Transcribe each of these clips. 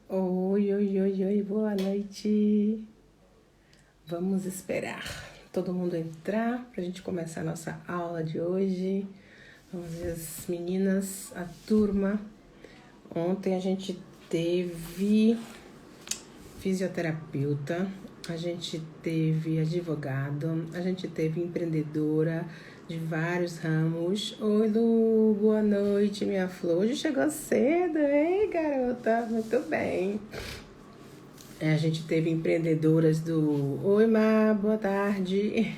Oi, oi, oi, oi, boa noite. Vamos esperar todo mundo entrar pra gente começar a nossa aula de hoje. Vamos ver as meninas, a turma. Ontem a gente teve fisioterapeuta, a gente teve advogado, a gente teve empreendedora de vários ramos. Oi, Lu, boa noite, minha flor. Hoje chegou cedo, hein, garota? Muito bem. A gente teve empreendedoras do Oi, Má, boa tarde.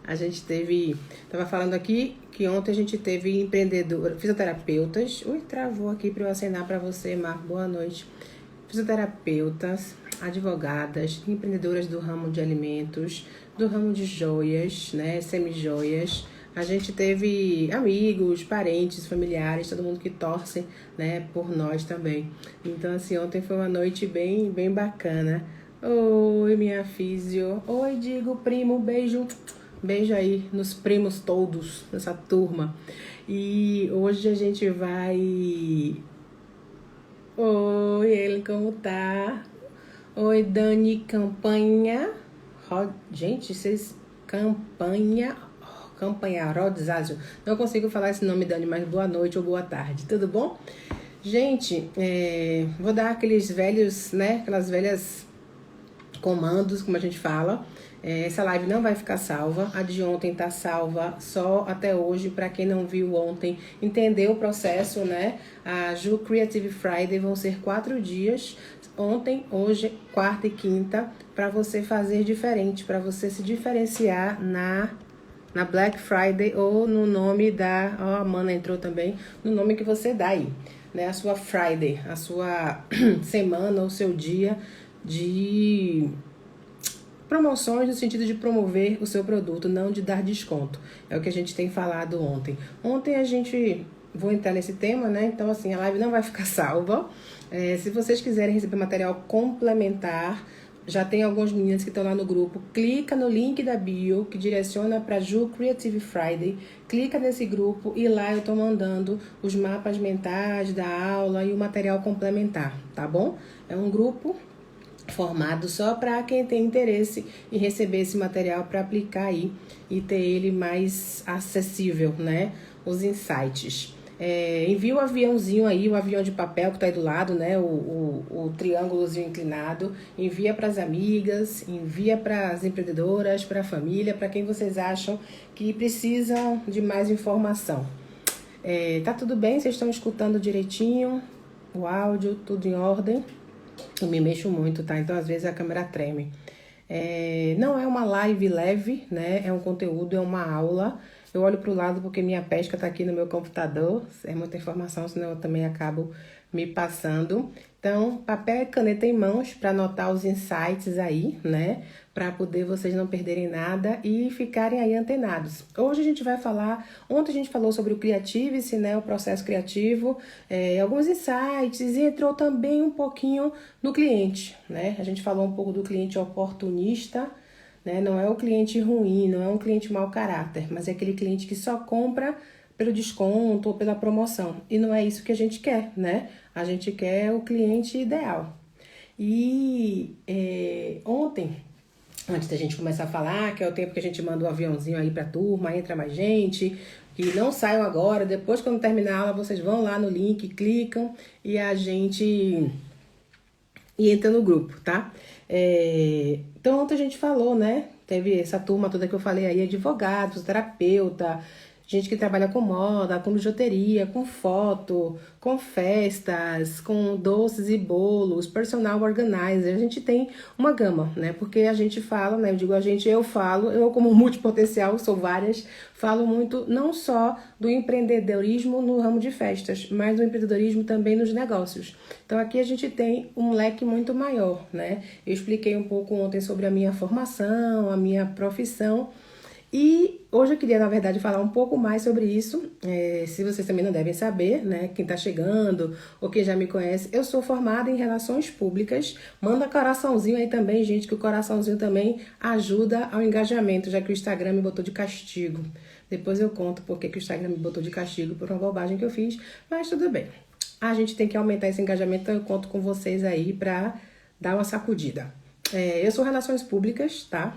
A gente teve. Tava falando aqui que ontem a gente teve empreendedoras, fisioterapeutas. Ui, travou aqui para eu acenar para você, Má. Boa noite. Fisioterapeutas, advogadas, empreendedoras do ramo de alimentos, do ramo de joias, né, semi-joias. A gente teve amigos, parentes, familiares, todo mundo que torce, né, por nós também. Então, assim, ontem foi uma noite bem, bem bacana. Oi, minha físio. Oi, digo, primo, beijo. Beijo aí nos primos todos, nessa turma. E hoje a gente vai... Oi, ele, como tá? Oi, Dani Campanha. Gente, vocês... Campanha Rodzazio. Não consigo falar esse nome, Dani, mas boa noite ou boa tarde. Tudo bom? Gente, vou dar aqueles velhos, né? Aquelas velhas comandos, como a gente fala. Essa live não vai ficar salva. A de ontem tá salva só até hoje. Para quem não viu ontem, entendeu o processo, né? A Ju Creative Friday vão ser 4 dias. Ontem, hoje, quarta e quinta, para você fazer diferente, para você se diferenciar na Black Friday ou no nome da... Ó, a Mana entrou também. No nome que você dá aí, né? A sua Friday, a sua semana ou seu dia de promoções no sentido de promover o seu produto, não de dar desconto. É o que a gente tem falado ontem. Ontem a gente... Vou entrar nesse tema, né? Então, assim, a live não vai ficar salva. Se vocês quiserem receber material complementar... Já tem algumas meninas que estão lá no grupo. Clica no link da bio que direciona para Ju Creative Friday. Clica nesse grupo e lá eu tô mandando os mapas mentais da aula e o material complementar, tá bom? É um grupo formado só para quem tem interesse em receber esse material para aplicar aí e ter ele mais acessível, né? Os insights. Envia o aviãozinho aí, o avião de papel que tá aí do lado, né? O triângulozinho inclinado. Envia para as amigas, envia para as empreendedoras, para a família, para quem vocês acham que precisam de mais informação. Tá tudo bem? Vocês estão escutando direitinho? O áudio, tudo em ordem? Eu me mexo muito, tá? Então às vezes a câmera treme. Não é uma live leve, né? É um conteúdo, é uma aula. Eu olho para o lado porque minha pesca está aqui no meu computador. É muita informação, senão eu também acabo me passando. Então, papel e caneta em mãos para anotar os insights aí, né? Para poder vocês não perderem nada e ficarem aí antenados. Hoje a gente vai falar... Ontem a gente falou sobre o Creative-se, né? O processo criativo, alguns insights e entrou também um pouquinho no cliente, né? A gente falou um pouco do cliente oportunista, né? Não é o cliente ruim, não é um cliente mau caráter, mas é aquele cliente que só compra pelo desconto ou pela promoção. E não é isso que a gente quer, né? A gente quer o cliente ideal. E ontem, antes da gente começar a falar, que é o tempo que a gente manda o aviãozinho aí pra turma, entra mais gente, que não saiam agora, depois quando terminar a aula vocês vão lá no link, clicam e a gente entra no grupo, tá? Então ontem a gente falou, né? Teve essa turma toda que eu falei aí, advogados, terapeuta, gente que trabalha com moda, com bijuteria, com foto, com festas, com doces e bolos, personal organizer. A gente tem uma gama, né? Porque a gente fala, né? Eu digo a gente, eu falo, eu como multipotencial, sou várias, falo muito não só do empreendedorismo no ramo de festas, mas do empreendedorismo também nos negócios. Então aqui a gente tem um leque muito maior, né? Eu expliquei um pouco ontem sobre a minha formação, a minha profissão. E hoje eu queria, na verdade, falar um pouco mais sobre isso. Se vocês também não devem saber, né? Quem tá chegando ou quem já me conhece, eu sou formada em Relações Públicas. Manda coraçãozinho aí também, gente, que o coraçãozinho também ajuda ao engajamento, já que o Instagram me botou de castigo. Depois eu conto porque que o Instagram me botou de castigo por uma bobagem que eu fiz, mas tudo bem. a gente tem que aumentar esse engajamento, então eu conto com vocês aí para dar uma sacudida. Eu sou Relações Públicas, tá?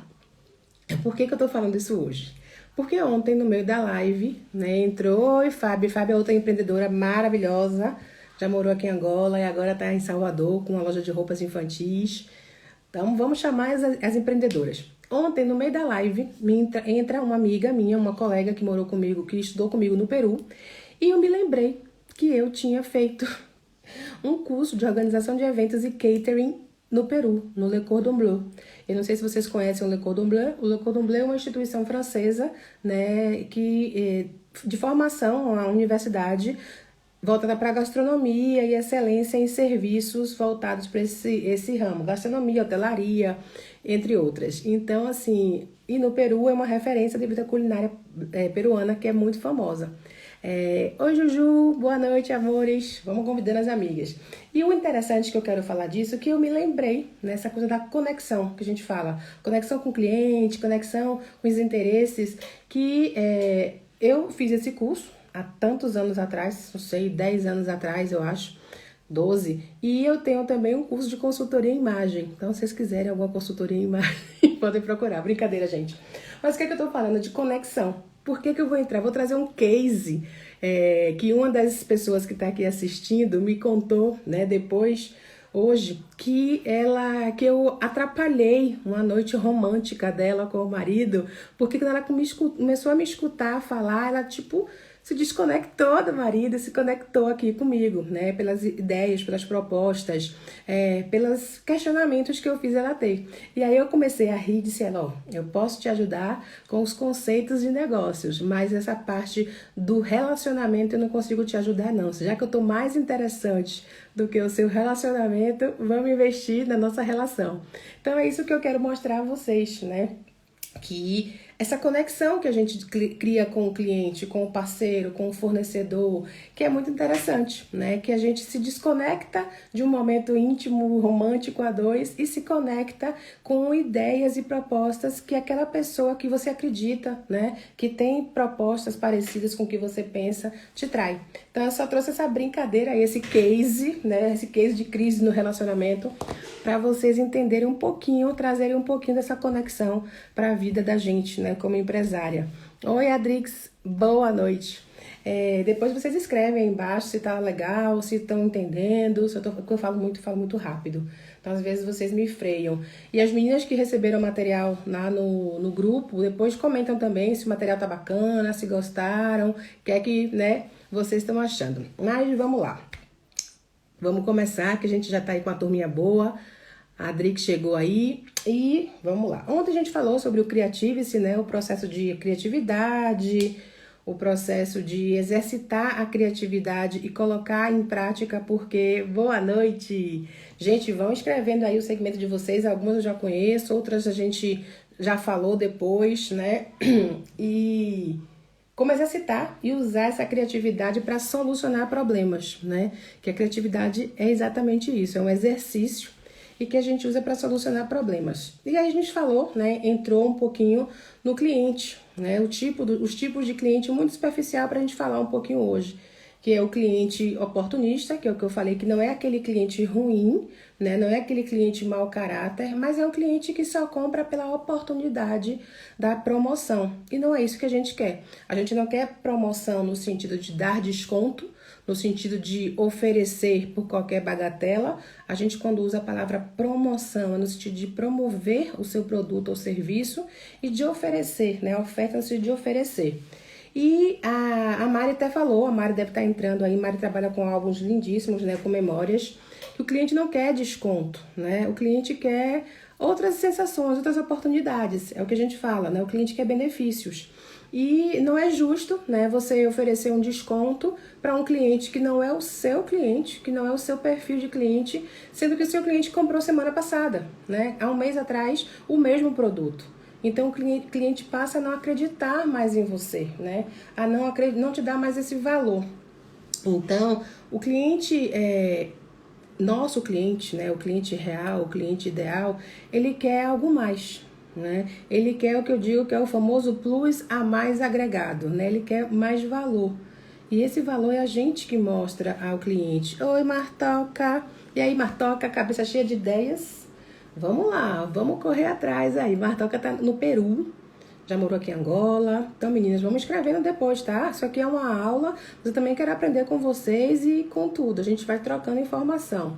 Por que eu tô falando isso hoje? Porque ontem, no meio da live, né, entrou Fábio. Fábio é outra empreendedora maravilhosa, já morou aqui em Angola e agora tá em Salvador com uma loja de roupas infantis. Então, vamos chamar as empreendedoras. Ontem, no meio da live, entra uma amiga minha, uma colega que morou comigo, que estudou comigo no Peru, e eu me lembrei que eu tinha feito um curso de organização de eventos e catering no Peru, no Le Cordon Bleu. Eu não sei se vocês conhecem o Le Cordon Bleu. O Le Cordon Bleu é uma instituição francesa, né, de formação, uma universidade voltada para a gastronomia e excelência em serviços voltados para esse ramo, gastronomia, hotelaria, entre outras. Então, assim, e no Peru é uma referência de vida culinária peruana que é muito famosa. Oi, Juju, boa noite, amores. Vamos convidando as amigas. E o interessante que eu quero falar disso é que eu me lembrei nessa coisa da conexão que a gente fala. Conexão com o cliente, conexão com os interesses, que eu fiz esse curso há tantos anos atrás, não sei, 10 anos atrás, eu acho, 12. E eu tenho também um curso de consultoria em imagem. Então, se vocês quiserem alguma consultoria em imagem, podem procurar. Brincadeira, gente. Mas o que é que eu tô falando? De conexão. Por que eu vou entrar? Vou trazer um case que uma das pessoas que está aqui assistindo me contou, né, depois, hoje, que eu atrapalhei uma noite romântica dela com o marido, porque quando ela começou a me escutar falar, ela, tipo, se desconectou do marido, se conectou aqui comigo, né? Pelas ideias, pelas propostas, pelos questionamentos que eu fiz ela ter. E aí eu comecei a rir e disse, ó, eu posso te ajudar com os conceitos de negócios, mas essa parte do relacionamento eu não consigo te ajudar não. Já que eu tô mais interessante do que o seu relacionamento, vamos investir na nossa relação. Então é isso que eu quero mostrar a vocês, né? Que essa conexão que a gente cria com o cliente, com o parceiro, com o fornecedor, que é muito interessante, né? Que a gente se desconecta de um momento íntimo, romântico a dois e se conecta com ideias e propostas que aquela pessoa que você acredita, né? Que tem propostas parecidas com o que você pensa, te trai. Então eu só trouxe essa brincadeira aí, esse case, né? Esse case de crise no relacionamento, para vocês entenderem um pouquinho, trazerem um pouquinho dessa conexão para a vida da gente, né, como empresária. Oi, Adrix, boa noite. Depois vocês escrevem aí embaixo se tá legal, se estão entendendo, porque eu falo muito rápido. Então, às vezes, vocês me freiam. E as meninas que receberam o material lá no grupo, depois comentam também se o material tá bacana, se gostaram, o que é que, né, vocês estão achando. Mas vamos lá. Vamos começar, que a gente já tá aí com a turminha boa. A Adri que chegou aí e vamos lá. Ontem a gente falou sobre o Creative-se, né? O processo de criatividade, o processo de exercitar a criatividade e colocar em prática, porque boa noite! Gente, vão escrevendo aí o segmento de vocês, algumas eu já conheço, outras a gente já falou depois, né? E como exercitar e usar essa criatividade para solucionar problemas, né? Que a criatividade é exatamente isso, é um exercício e que a gente usa para solucionar problemas. E aí a gente falou, né, entrou um pouquinho no cliente, né, os tipos de cliente muito superficial para a gente falar um pouquinho hoje, que é o cliente oportunista, que é o que eu falei, que não é aquele cliente ruim, né, não é aquele cliente mau caráter, mas é um cliente que só compra pela oportunidade da promoção. E não é isso que a gente quer. A gente não quer promoção no sentido de dar desconto, no sentido de oferecer por qualquer bagatela. A gente, quando usa a palavra promoção, é no sentido de promover o seu produto ou serviço e de oferecer, né? Oferta no sentido de oferecer. E a Mari até falou, a Mari deve estar entrando aí, a Mari trabalha com álbuns lindíssimos, né? Com memórias, que o cliente não quer desconto, né? O cliente quer outras sensações, outras oportunidades. É o que a gente fala, né? O cliente quer benefícios. E não é justo, né, você oferecer um desconto para um cliente que não é o seu cliente, que não é o seu perfil de cliente, sendo que o seu cliente comprou semana passada, né, há um mês atrás, o mesmo produto. Então, o cliente passa a não acreditar mais em você, né, a não te dar mais esse valor. Então, o cliente nosso cliente, né, o cliente real, o cliente ideal, ele quer algo mais, né? Ele quer o que eu digo que é o famoso plus a mais agregado, né? Ele quer mais valor. E esse valor é a gente que mostra ao cliente. Oi, Martoca. E aí, Martoca, cabeça cheia de ideias? Vamos lá, vamos correr atrás aí. Martoca tá no Peru, já morou aqui em Angola. Então, meninas, vamos escrevendo depois, tá? Isso aqui é uma aula, mas eu também quero aprender com vocês e com tudo. A gente vai trocando informação.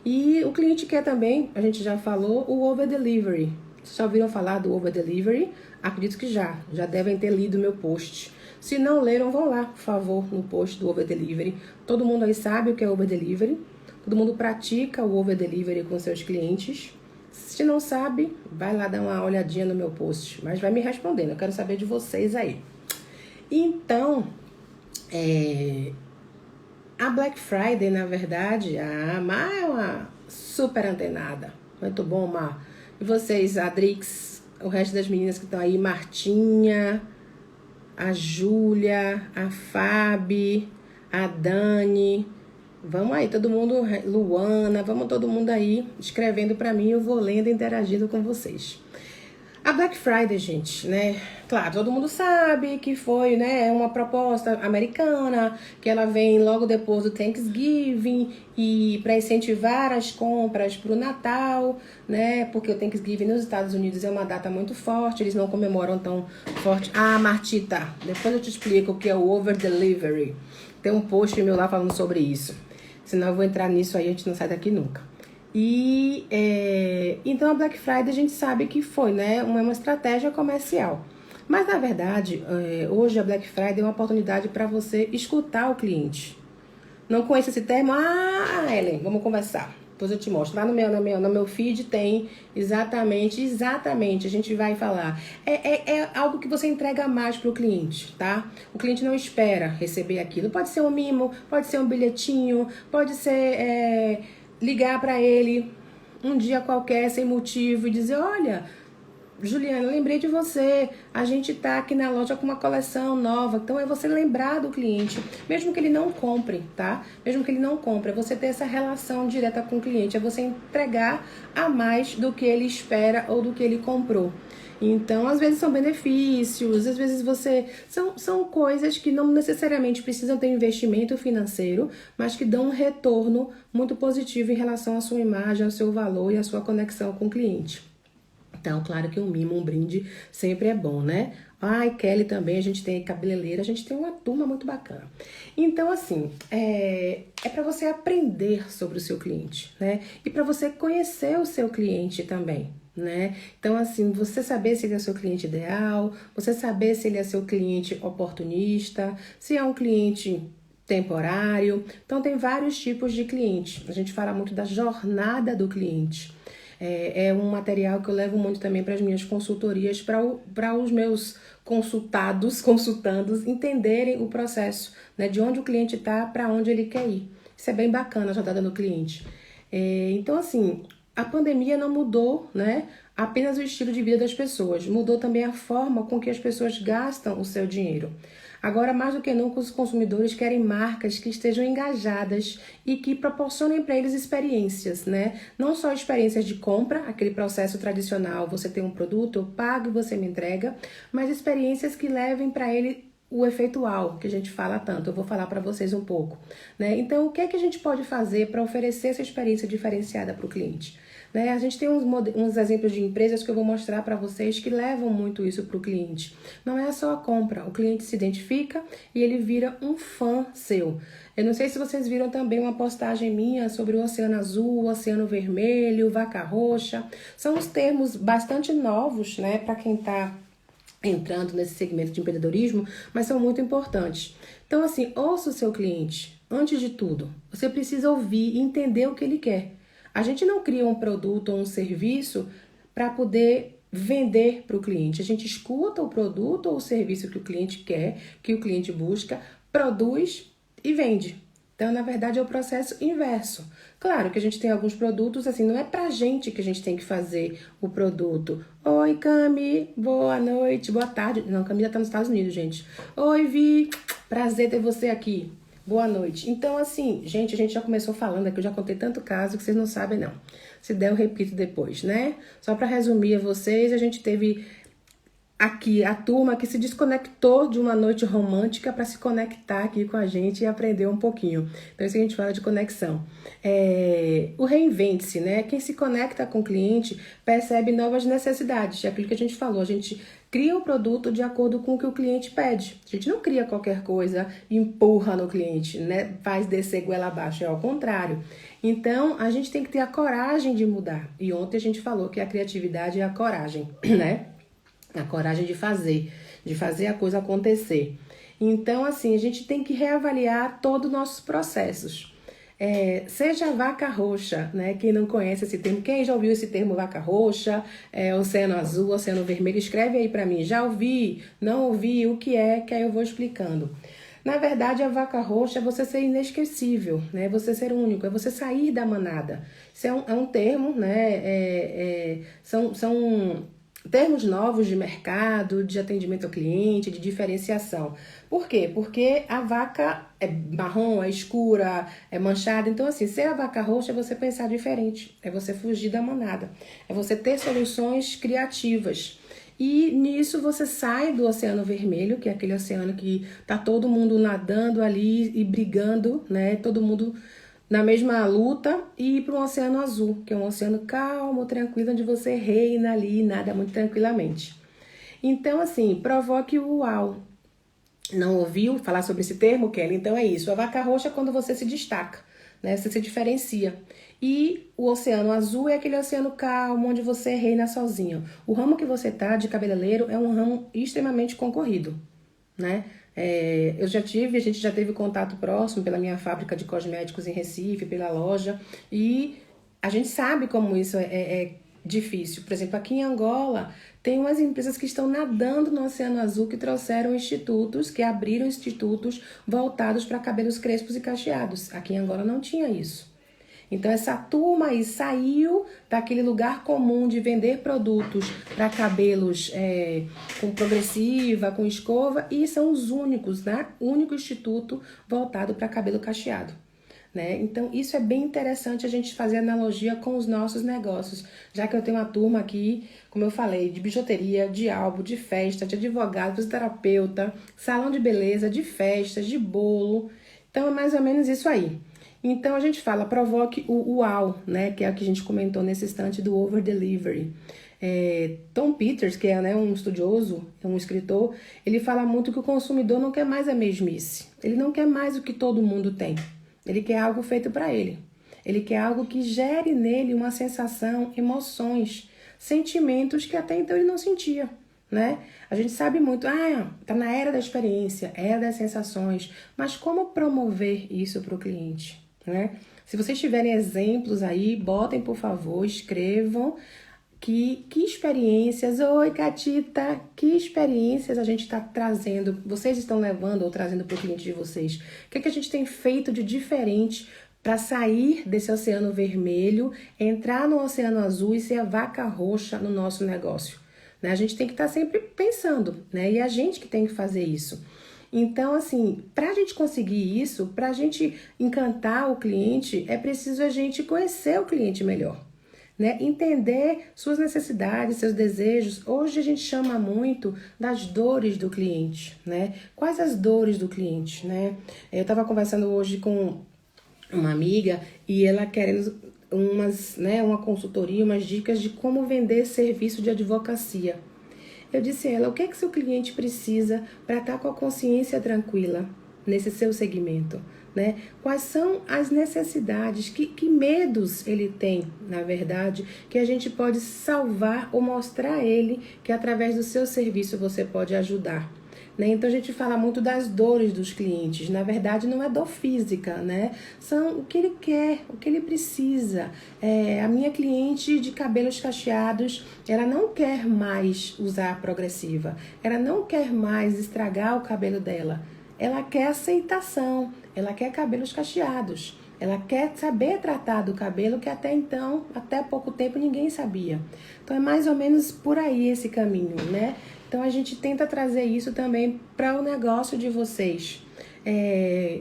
E o cliente quer também, a gente já falou, o over delivery. Vocês já ouviram falar do over delivery? Acredito que já devem ter lido meu post. Se não leram, vão lá, por favor, no post do over delivery. Todo mundo aí sabe o que é over delivery. Todo mundo pratica o over delivery com seus clientes. Se não sabe, vai lá dar uma olhadinha no meu post. Mas vai me respondendo, eu quero saber de vocês aí. Então, a Black Friday, na verdade, a Mar é uma super antenada. Muito bom, Mar. E vocês, Adrix, o resto das meninas que estão aí, Martinha, a Júlia, a Fabi, a Dani. Vamos aí, todo mundo, Luana, vamos todo mundo aí escrevendo para mim, eu vou lendo e interagindo com vocês. A Black Friday, gente, né? Claro, todo mundo sabe que foi, né, uma proposta americana, que ela vem logo depois do Thanksgiving e para incentivar as compras para o Natal, né? Porque o Thanksgiving nos Estados Unidos é uma data muito forte, eles não comemoram tão forte. Ah, Martita, depois eu te explico o que é o over delivery. Tem um post meu lá falando sobre isso. Senão eu vou entrar nisso aí, a gente não sai daqui nunca. E então a Black Friday a gente sabe que foi, né, uma estratégia comercial. Mas na verdade, hoje a Black Friday é uma oportunidade para você escutar o cliente. Não conhece esse termo? Ah, Ellen, vamos conversar. Depois eu te mostro. Lá no meu feed tem exatamente, a gente vai falar. É algo que você entrega mais para o cliente, tá? O cliente não espera receber aquilo. Pode ser um mimo, pode ser um bilhetinho, pode ser ligar para ele um dia qualquer, sem motivo, e dizer, olha, Juliana, lembrei de você, a gente tá aqui na loja com uma coleção nova. Então é você lembrar do cliente, mesmo que ele não compre, tá? Mesmo que ele não compre, é você ter essa relação direta com o cliente, é você entregar a mais do que ele espera ou do que ele comprou. Então, às vezes são benefícios, às vezes são coisas que não necessariamente precisam ter investimento financeiro, mas que dão um retorno muito positivo em relação à sua imagem, ao seu valor e à sua conexão com o cliente. Então, claro que um mimo, um brinde sempre é bom, né? Ai, Kelly também, a gente tem cabeleireira, a gente tem uma turma muito bacana. Então, assim, é para você aprender sobre o seu cliente, né? E para você conhecer o seu cliente também, né? Então, assim, você saber se ele é seu cliente ideal, você saber se ele é seu cliente oportunista, se é um cliente temporário. Então, tem vários tipos de cliente. A gente fala muito da jornada do cliente. É um material que eu levo muito também para as minhas consultorias, para os meus consultandos entenderem o processo, né, de onde o cliente está para onde ele quer ir. Isso é bem bacana, a jornada do cliente. Então, assim, a pandemia não mudou, né, apenas o estilo de vida das pessoas, mudou também a forma com que as pessoas gastam o seu dinheiro. Agora, mais do que nunca, os consumidores querem marcas que estejam engajadas e que proporcionem para eles experiências, né? Não só experiências de compra, aquele processo tradicional, você tem um produto, eu pago e você me entrega, mas experiências que levem para ele o efeito uau, que a gente fala tanto. Eu vou falar para vocês um pouco, né? Então, o que é que a gente pode fazer para oferecer essa experiência diferenciada para o cliente? Né? A gente tem uns exemplos de empresas que eu vou mostrar para vocês que levam muito isso para o cliente. Não é só a compra, o cliente se identifica e ele vira um fã seu. Eu não sei se vocês viram também uma postagem minha sobre o oceano azul, o oceano vermelho, vaca roxa. São os termos bastante novos, né, para quem está entrando nesse segmento de empreendedorismo, mas são muito importantes. Então, assim, ouça o seu cliente. Antes de tudo, você precisa ouvir e entender o que ele quer. A gente não cria um produto ou um serviço para poder vender para o cliente. A gente escuta o produto ou o serviço que o cliente quer, que o cliente busca, produz e vende. Então, na verdade, é o processo inverso. Claro que a gente tem alguns produtos, assim, não é pra gente que a gente tem que fazer o produto. Oi, Cami, boa noite, boa tarde. Não, Cami já tá nos Estados Unidos, gente. Oi, Vi, prazer ter você aqui. Boa noite. Então, assim, gente, a gente já começou falando aqui, eu já contei tanto caso que vocês não sabem, não. Se der, eu repito depois, né? Só para resumir a vocês, a gente teve aqui a turma que se desconectou de uma noite romântica para se conectar aqui com a gente e aprender um pouquinho. Então, isso que a gente fala de conexão. O reinvente-se, né? Quem se conecta com o cliente percebe novas necessidades. É aquilo que a gente falou, a gente cria o produto de acordo com o que o cliente pede. A gente não cria qualquer coisa e empurra no cliente, né? Faz descer goela abaixo, é ao contrário. Então, a gente tem que ter a coragem de mudar. E ontem a gente falou que a criatividade é a coragem, né? A coragem de fazer a coisa acontecer. Então, assim, a gente tem que reavaliar todos os nossos processos. Seja vaca roxa, né? Quem não conhece esse termo, quem já ouviu esse termo vaca roxa, oceano azul, oceano vermelho, escreve aí pra mim. Já ouvi, não ouvi, o que é, que aí eu vou explicando. Na verdade, a vaca roxa é você ser inesquecível, né? Você ser único, é você sair da manada. Isso é um termo, né? São termos novos de mercado, de atendimento ao cliente, de diferenciação. Por quê? Porque a vaca é marrom, é escura, é manchada. Então, assim, ser a vaca roxa é você pensar diferente, é você fugir da manada, é você ter soluções criativas. E nisso você sai do oceano vermelho, que é aquele oceano que tá todo mundo nadando ali e brigando, né? Todo mundo na mesma luta, e ir para um oceano azul, que é um oceano calmo, tranquilo, onde você reina ali e nada muito tranquilamente. Então, assim, provoque o uau. Não ouviu falar sobre esse termo, Kelly? Então é isso. A vaca roxa é quando você se destaca, né? Você se diferencia. E o oceano azul é aquele oceano calmo, onde você reina sozinho. O ramo que você tá de cabeleireiro é um ramo extremamente concorrido, né? A gente já teve contato próximo pela minha fábrica de cosméticos em Recife, pela loja, e a gente sabe como isso é difícil. Por exemplo, aqui em Angola, tem umas empresas que estão nadando no Oceano Azul, que trouxeram institutos, que abriram institutos voltados para cabelos crespos e cacheados. Aqui em Angola não tinha isso. Então, essa turma aí saiu daquele lugar comum de vender produtos para cabelos com progressiva, com escova, e são os únicos, né? O único instituto voltado para cabelo cacheado, né? Então, isso é bem interessante a gente fazer analogia com os nossos negócios, já que eu tenho uma turma aqui, como eu falei, de bijuteria, de álbum, de festa, de advogado, fisioterapeuta, salão de beleza, de festas, de bolo. Então, é mais ou menos isso aí. Então, a gente fala, provoque o uau, né? Que é o que a gente comentou nesse instante do over delivery. Tom Peters, que é, né, um estudioso, um escritor, ele fala muito que o consumidor não quer mais a mesmice. Ele não quer mais o que todo mundo tem. Ele quer algo feito para ele. Ele quer algo que gere nele uma sensação, emoções, sentimentos que até então ele não sentia, né? A gente sabe muito, tá na era da experiência, era das sensações, mas como promover isso para o cliente, né? Se vocês tiverem exemplos aí, botem, por favor, escrevam que experiências, oi Catita, que experiências a gente está trazendo, vocês estão levando ou trazendo para o cliente de vocês? O que a gente tem feito de diferente para sair desse oceano vermelho, entrar no oceano azul e ser a vaca roxa no nosso negócio? Né? A gente tem que estar sempre pensando, né? E a gente que tem que fazer isso. Então, assim, para a gente conseguir isso, para a gente encantar o cliente, é preciso a gente conhecer o cliente melhor, né? Entender suas necessidades, seus desejos. Hoje a gente chama muito das dores do cliente, né? Quais as dores do cliente, né? Eu estava conversando hoje com uma amiga e ela querendo uma consultoria, umas dicas de como vender serviço de advocacia. Eu disse a ela, o que é que seu cliente precisa para estar com a consciência tranquila nesse seu segmento, né? Quais são as necessidades, que medos ele tem, na verdade, que a gente pode salvar ou mostrar a ele que através do seu serviço você pode ajudar. Né? Então a gente fala muito das dores dos clientes, na verdade não é dor física, né? São o que ele quer, o que ele precisa. A minha cliente de cabelos cacheados, ela não quer mais usar a progressiva, ela não quer mais estragar o cabelo dela, ela quer aceitação, ela quer cabelos cacheados. Ela quer saber tratar do cabelo que até então, até pouco tempo, ninguém sabia. Então é mais ou menos por aí esse caminho, né? Então a gente tenta trazer isso também para o negócio de vocês.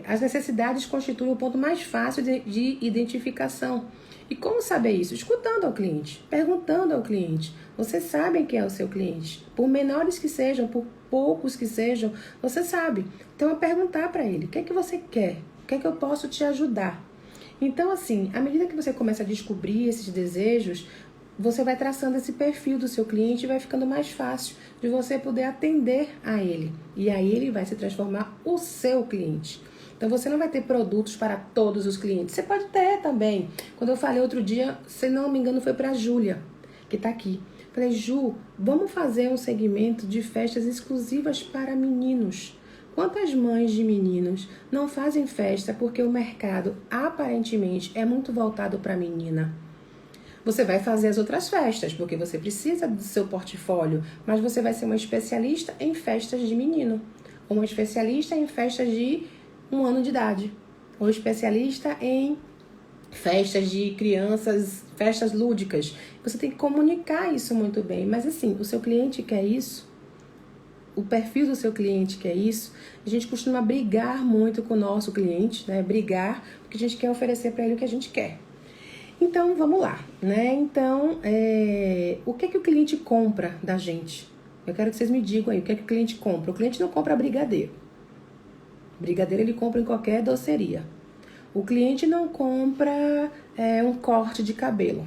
as necessidades constituem o ponto mais fácil de identificação. E como saber isso? Escutando ao cliente, perguntando ao cliente. Você sabe quem é o seu cliente. Por menores que sejam, por poucos que sejam, você sabe. Então, é perguntar para ele, o que é que você quer? O que é que eu posso te ajudar? Então, assim, à medida que você começa a descobrir esses desejos, você vai traçando esse perfil do seu cliente e vai ficando mais fácil de você poder atender a ele. E aí ele vai se transformar o seu cliente. Então você não vai ter produtos para todos os clientes. Você pode ter também. Quando eu falei outro dia, se não me engano, foi para a Júlia, que está aqui. Falei, Ju, vamos fazer um segmento de festas exclusivas para meninos. Quantas mães de meninos não fazem festa porque o mercado aparentemente é muito voltado para a menina? Você vai fazer as outras festas, porque você precisa do seu portfólio, mas você vai ser uma especialista em festas de menino, ou uma especialista em festas de 1 ano de idade, ou especialista em festas de crianças, festas lúdicas. Você tem que comunicar isso muito bem, mas assim, o seu cliente quer isso, o perfil do seu cliente quer isso. A gente costuma brigar muito com o nosso cliente, né? Brigar, porque a gente quer oferecer para ele o que a gente quer. Então, vamos lá, né? Então, o que é que o cliente compra da gente? Eu quero que vocês me digam aí, o que é que o cliente compra? O cliente não compra brigadeiro. Brigadeiro ele compra em qualquer doceria. O cliente não compra um corte de cabelo.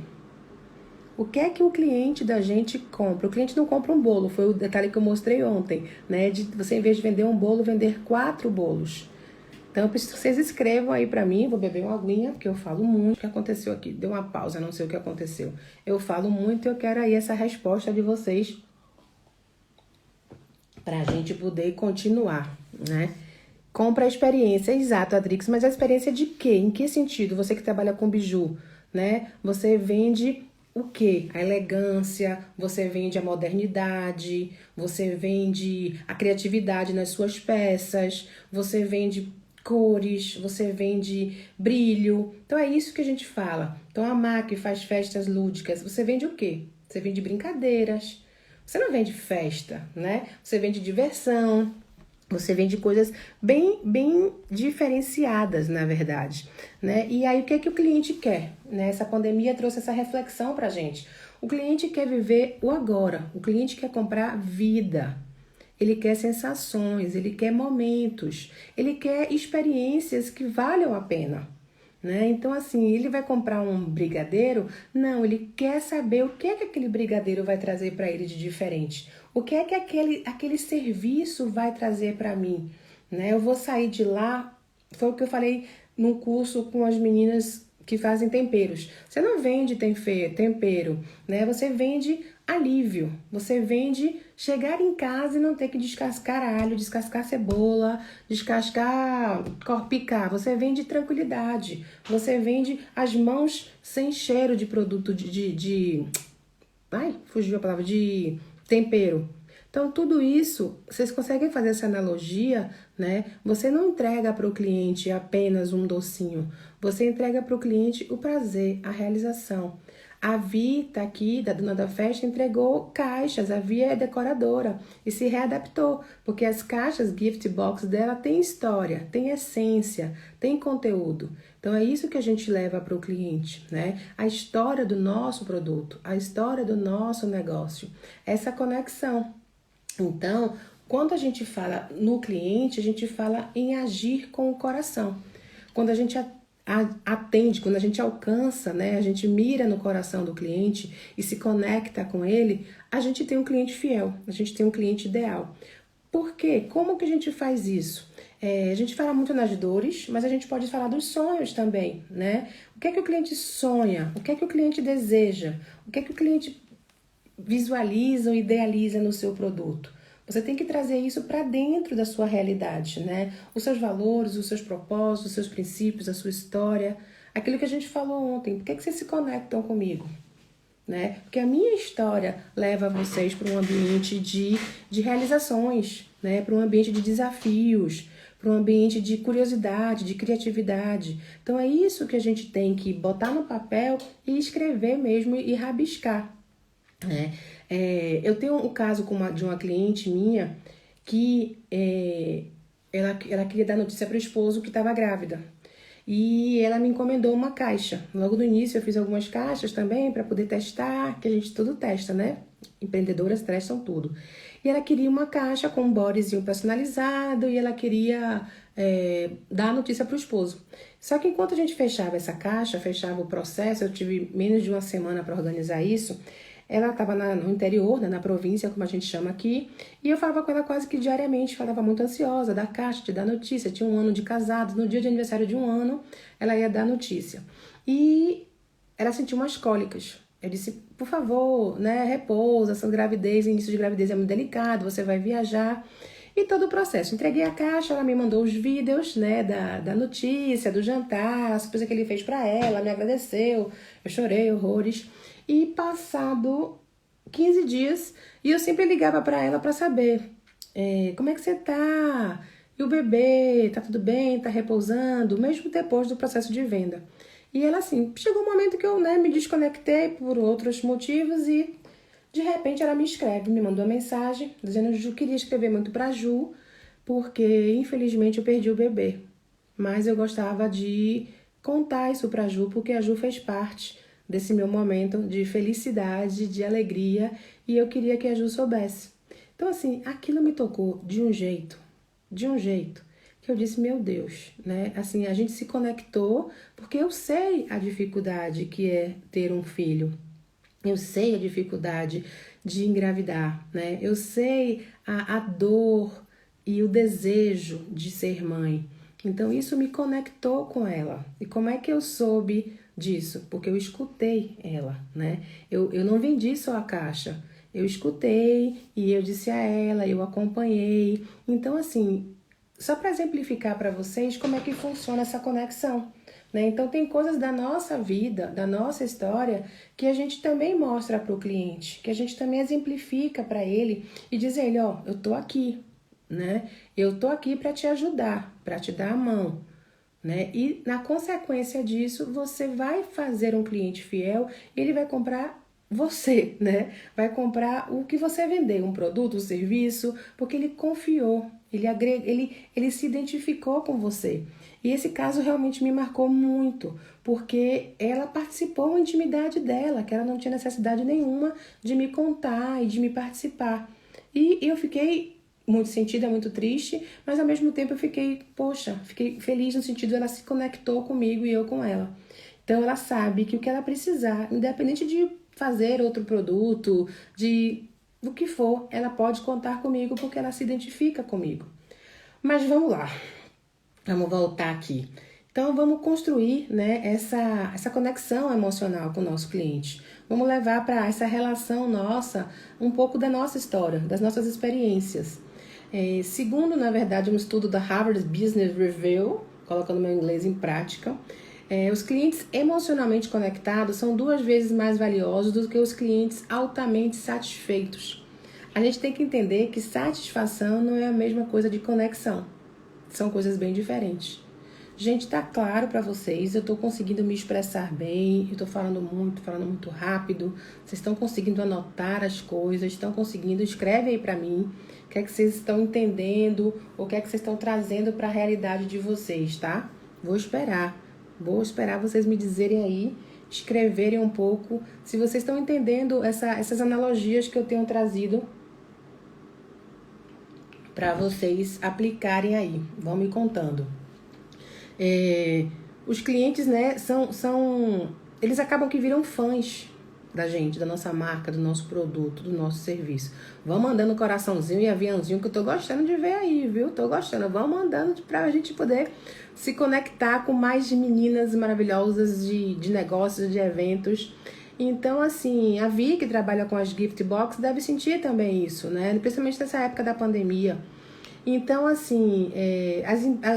O que é que o cliente da gente compra? O cliente não compra um bolo, foi o detalhe que eu mostrei ontem, né? De você, em vez de vender um bolo, vender 4 bolos. Então, eu preciso que vocês escrevam aí pra mim. Vou beber uma aguinha, porque eu falo muito. O que aconteceu aqui? Deu uma pausa, não sei o que aconteceu. Eu falo muito e eu quero aí essa resposta de vocês pra gente poder continuar, né? Compra a experiência, exato, Adrix, mas a experiência de quê? Em que sentido? Você que trabalha com biju, né? Você vende o quê? A elegância, você vende a modernidade, você vende a criatividade nas suas peças, você vende cores, você vende brilho. Então é isso que a gente fala. Então a MAC faz festas lúdicas. Você vende o quê? Você vende brincadeiras. Você não vende festa, né? Você vende diversão. Você vende coisas bem diferenciadas, na verdade, né? E aí, o que é que o cliente quer? Né? Essa pandemia trouxe essa reflexão pra gente. O cliente quer viver o agora. O cliente quer comprar vida. Ele quer sensações, ele quer momentos, ele quer experiências que valham a pena, né? Então, assim, ele vai comprar um brigadeiro? Não, ele quer saber o que é que aquele brigadeiro vai trazer para ele de diferente. O que é que aquele serviço vai trazer para mim, né? Eu vou sair de lá, foi o que eu falei no curso com as meninas que fazem temperos. Você não vende tempero, né? Você vende alívio. Você vende chegar em casa e não ter que descascar alho, descascar cebola, picar. Você vende tranquilidade. Você vende as mãos sem cheiro de produto ai, fugiu a palavra, de tempero. Então, tudo isso, vocês conseguem fazer essa analogia, né? Você não entrega para o cliente apenas um docinho. Você entrega para o cliente o prazer, a realização. A Vi tá aqui, da dona da festa, entregou caixas. A Vi é decoradora e se readaptou, porque as caixas gift box dela tem história, tem essência, tem conteúdo. Então é isso que a gente leva para o cliente, né? A história do nosso produto, a história do nosso negócio, essa conexão. Então, quando a gente fala no cliente, a gente fala em agir com o coração. Quando a gente atende, quando a gente alcança, né, a gente mira no coração do cliente e se conecta com ele, a gente tem um cliente fiel, a gente tem um cliente ideal. Por quê? Como que a gente faz isso? A gente fala muito nas dores, mas a gente pode falar dos sonhos também, né? O que é que o cliente sonha? O que é que o cliente deseja? O que é que o cliente visualiza ou idealiza no seu produto? Você tem que trazer isso para dentro da sua realidade, né? Os seus valores, os seus propósitos, os seus princípios, a sua história, aquilo que a gente falou ontem. Por que vocês se conectam comigo? Né? Porque a minha história leva vocês para um ambiente de realizações, né? Para um ambiente de desafios, para um ambiente de curiosidade, de criatividade. Então é isso que a gente tem que botar no papel e escrever mesmo e rabiscar, né? Eu tenho um caso de uma cliente minha que ela queria dar notícia para o esposo que estava grávida. E ela me encomendou uma caixa. Logo no início eu fiz algumas caixas também para poder testar, que a gente tudo testa, né? Empreendedoras testam tudo. E ela queria uma caixa com um bodyzinho personalizado e ela queria dar a notícia para o esposo. Só que enquanto a gente fechava essa caixa, fechava o processo, eu tive menos de uma semana para organizar isso. Ela estava no interior, né, na província, como a gente chama aqui, e eu falava com ela quase que diariamente, falava muito ansiosa, da caixa, de dar notícia, tinha 1 ano de casado, no dia de aniversário de 1 ano, ela ia dar notícia. E ela sentiu umas cólicas. Eu disse, por favor, né, repousa, essa gravidez, início de gravidez é muito delicado, você vai viajar. E todo o processo. Entreguei a caixa, ela me mandou os vídeos, né, da notícia, do jantar, as coisas que ele fez para ela, me agradeceu, eu chorei horrores. E passado 15 dias, e eu sempre ligava para ela para saber como é que você tá? E o bebê, tá tudo bem? Tá repousando? Mesmo depois do processo de venda. E ela assim, chegou um momento que eu me desconectei por outros motivos e de repente ela me escreve, me mandou uma mensagem dizendo que eu queria escrever muito pra Ju, porque infelizmente eu perdi o bebê. Mas eu gostava de contar isso pra Ju, porque a Ju fez parte desse meu momento de felicidade, de alegria, e eu queria que a Ju soubesse. Então assim, aquilo me tocou de um jeito, que eu disse, meu Deus, né? Assim, a gente se conectou porque eu sei a dificuldade que é ter um filho. Eu sei a dificuldade de engravidar, né? Eu sei a dor e o desejo de ser mãe. Então, isso me conectou com ela. E como é que eu soube disso? Porque eu escutei ela, né? Eu não vendi só a caixa. Eu escutei e eu disse a ela, eu acompanhei. Então, assim, só para exemplificar para vocês como é que funciona essa conexão. Né? Então, tem coisas da nossa vida, da nossa história, que a gente também mostra para o cliente, que a gente também exemplifica para ele e diz a ele, ó, eu tô aqui, né? Eu tô aqui para te ajudar, para te dar a mão, né? E na consequência disso, você vai fazer um cliente fiel e ele vai comprar você, né? Vai comprar o que você vender, um produto, um serviço, porque ele confiou, ele se identificou com você. E esse caso realmente me marcou muito, porque ela participou da intimidade dela, que ela não tinha necessidade nenhuma de me contar e de me participar. E eu fiquei muito sentida, muito triste, mas ao mesmo tempo eu fiquei feliz no sentido de ela se conectou comigo e eu com ela. Então ela sabe que o que ela precisar, independente de fazer outro produto, do que for, ela pode contar comigo porque ela se identifica comigo. Mas vamos lá. Vamos voltar aqui. Então, vamos construir, né, essa conexão emocional com o nosso cliente. Vamos levar para essa relação nossa um pouco da nossa história, das nossas experiências. Segundo, na verdade, um estudo da Harvard Business Review, colocando meu inglês em prática, os clientes emocionalmente conectados são 2 vezes mais valiosos do que os clientes altamente satisfeitos. A gente tem que entender que satisfação não é a mesma coisa de conexão. São coisas bem diferentes. Gente, tá claro para vocês, eu tô conseguindo me expressar bem, eu tô falando muito rápido, vocês estão conseguindo anotar as coisas, estão conseguindo, escreve aí para mim, o que é que vocês estão entendendo, ou o que é que vocês estão trazendo para a realidade de vocês, tá? Vou esperar vocês me dizerem aí, escreverem um pouco, se vocês estão entendendo essas analogias que eu tenho trazido para vocês aplicarem aí. Vão me contando. Os clientes, né, eles acabam que viram fãs da gente, da nossa marca, do nosso produto, do nosso serviço. Vão mandando coraçãozinho e aviãozinho que eu tô gostando de ver aí, viu? Tô gostando. Vão mandando pra gente poder se conectar com mais meninas maravilhosas de negócios, de eventos. Então, assim, a Vi, que trabalha com as gift box, deve sentir também isso, né? Principalmente nessa época da pandemia. Então, assim,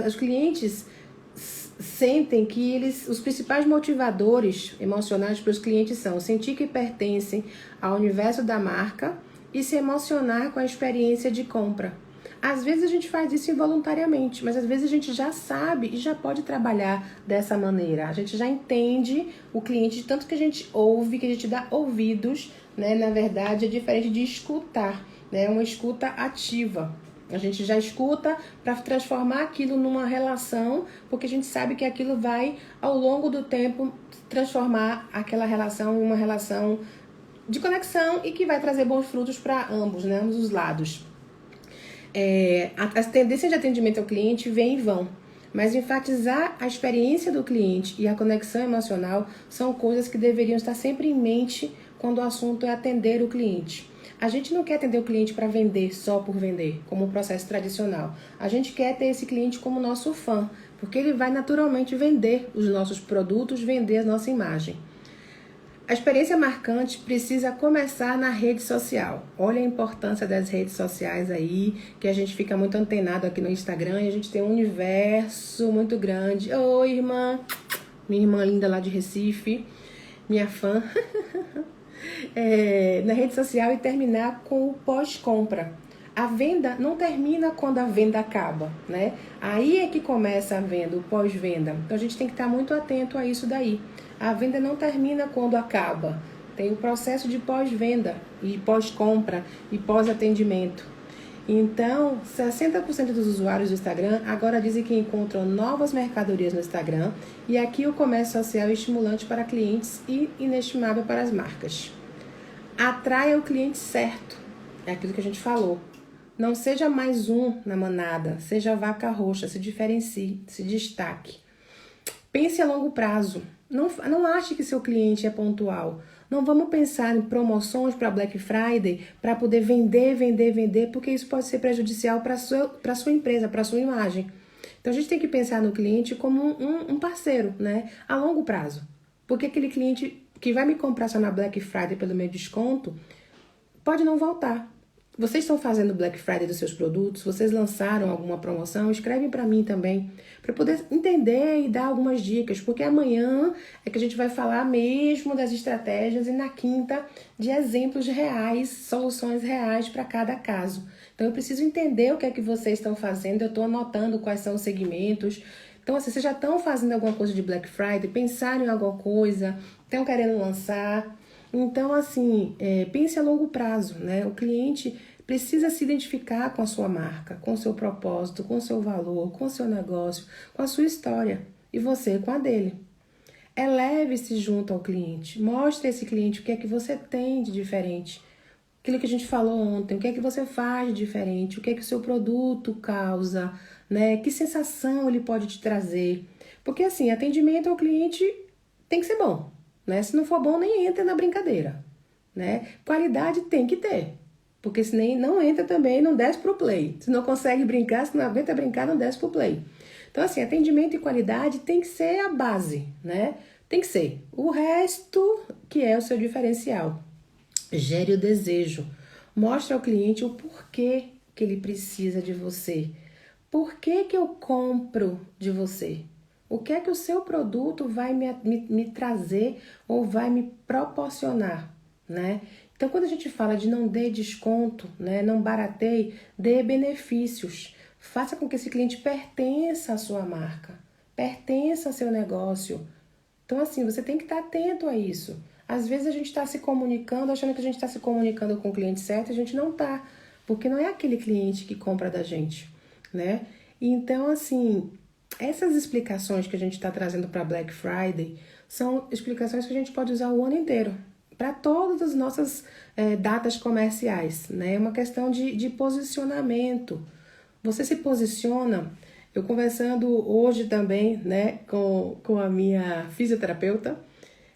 os clientes sentem que os principais motivadores emocionais para os clientes são sentir que pertencem ao universo da marca e se emocionar com a experiência de compra. Às vezes a gente faz isso involuntariamente, mas às vezes a gente já sabe e já pode trabalhar dessa maneira. A gente já entende o cliente, tanto que a gente ouve, que a gente dá ouvidos, né? Na verdade, é diferente de escutar, né? É uma escuta ativa. A gente já escuta para transformar aquilo numa relação, porque a gente sabe que aquilo vai, ao longo do tempo, transformar aquela relação em uma relação de conexão e que vai trazer bons frutos para ambos, né? Ambos os lados. As tendências de atendimento ao cliente vêm e vão, mas enfatizar a experiência do cliente e a conexão emocional são coisas que deveriam estar sempre em mente quando o assunto é atender o cliente. A gente não quer atender o cliente para vender só por vender, como o processo tradicional. A gente quer ter esse cliente como nosso fã, porque ele vai naturalmente vender os nossos produtos, vender a nossa imagem. A experiência marcante precisa começar na rede social. Olha a importância das redes sociais aí, que a gente fica muito antenado aqui no Instagram e a gente tem um universo muito grande. Oi, irmã! Minha irmã linda lá de Recife, minha fã. Na rede social e terminar com o pós-compra. A venda não termina quando a venda acaba, né? Aí é que começa a venda, o pós-venda. Então a gente tem que estar muito atento a isso daí. A venda não termina quando acaba. Tem o processo de pós-venda e pós-compra e pós-atendimento. Então, 60% dos usuários do Instagram agora dizem que encontram novas mercadorias no Instagram e aqui o comércio social é estimulante para clientes e inestimável para as marcas. Atraia o cliente certo, é aquilo que a gente falou. Não seja mais um na manada, seja a vaca roxa, se diferencie, se destaque. Pense a longo prazo. Não ache que seu cliente é pontual. Não vamos pensar em promoções para Black Friday para poder vender, porque isso pode ser prejudicial para a sua empresa, para a sua imagem. Então a gente tem que pensar no cliente como um parceiro, né? A longo prazo. Porque aquele cliente que vai me comprar só na Black Friday pelo meu desconto pode não voltar. Vocês estão fazendo Black Friday dos seus produtos? Vocês lançaram alguma promoção? Escrevem para mim também, para poder entender e dar algumas dicas, porque amanhã é que a gente vai falar mesmo das estratégias e na quinta de exemplos reais, soluções reais para cada caso. Então eu preciso entender o que é que vocês estão fazendo, eu estou anotando quais são os segmentos. Então, assim, vocês já estão fazendo alguma coisa de Black Friday, pensaram em alguma coisa, estão querendo lançar. Então, assim, pense a longo prazo, né? O cliente precisa se identificar com a sua marca, com o seu propósito, com o seu valor, com o seu negócio, com a sua história. E você com a dele. Eleve-se junto ao cliente. Mostre a esse cliente o que é que você tem de diferente. Aquilo que a gente falou ontem, o que é que você faz de diferente, o que é que o seu produto causa, né? Que sensação ele pode te trazer. Porque, assim, atendimento ao cliente tem que ser bom. Né? Se não for bom, nem entra na brincadeira, né? Qualidade tem que ter, porque se nem não entra também, não desce pro play. Se não consegue brincar, se não aguenta brincar, não desce pro play. Então, assim, atendimento e qualidade tem que ser a base, né? Tem que ser. O resto que é o seu diferencial. Gere o desejo. Mostre ao cliente o porquê que ele precisa de você. Por que eu compro de você? O que é que o seu produto vai me trazer ou vai me proporcionar, né? Então, quando a gente fala de não dê desconto, né, não barateie, dê benefícios. Faça com que esse cliente pertença à sua marca, pertença ao seu negócio. Então, assim, você tem que estar atento a isso. Às vezes a gente está se comunicando, achando que a gente está se comunicando com o cliente certo, e a gente não está, porque não é aquele cliente que compra da gente, né? Então, assim, essas explicações que a gente está trazendo para Black Friday são explicações que a gente pode usar o ano inteiro, para todas as nossas datas comerciais, né? É uma questão de posicionamento. Você se posiciona. Eu conversando hoje também, né, com a minha fisioterapeuta,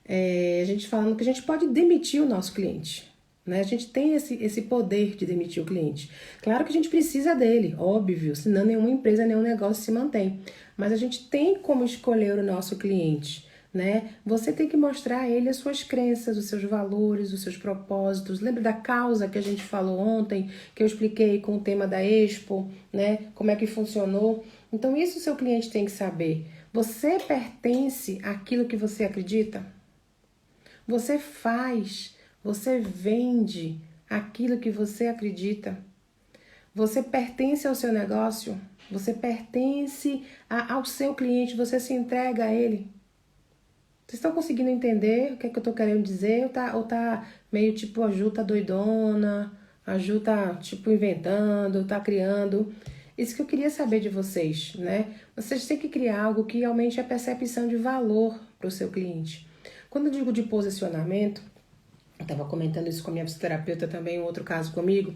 a gente falando que a gente pode demitir o nosso cliente. Né? A gente tem esse poder de demitir o cliente. Claro que a gente precisa dele, óbvio, senão nenhuma empresa, nenhum negócio se mantém. Mas a gente tem como escolher o nosso cliente. Né? Você tem que mostrar a ele as suas crenças, os seus valores, os seus propósitos. Lembra da causa que a gente falou ontem, que eu expliquei com o tema da Expo, né? Como é que funcionou? Então isso o seu cliente tem que saber. Você pertence àquilo que você acredita? Você faz, você vende aquilo que você acredita? Você pertence ao seu negócio? Você pertence ao seu cliente? Você se entrega a ele? Vocês estão conseguindo entender o que é que eu tô querendo dizer? Ou tá meio tipo a Ju tá doidona, A Ju tá, tipo, inventando, tá criando. Isso que eu queria saber de vocês, né? Vocês têm que criar algo que aumente a percepção de valor para o seu cliente. Quando eu digo de posicionamento, eu estava comentando isso com a minha psicoterapeuta também, um outro caso comigo.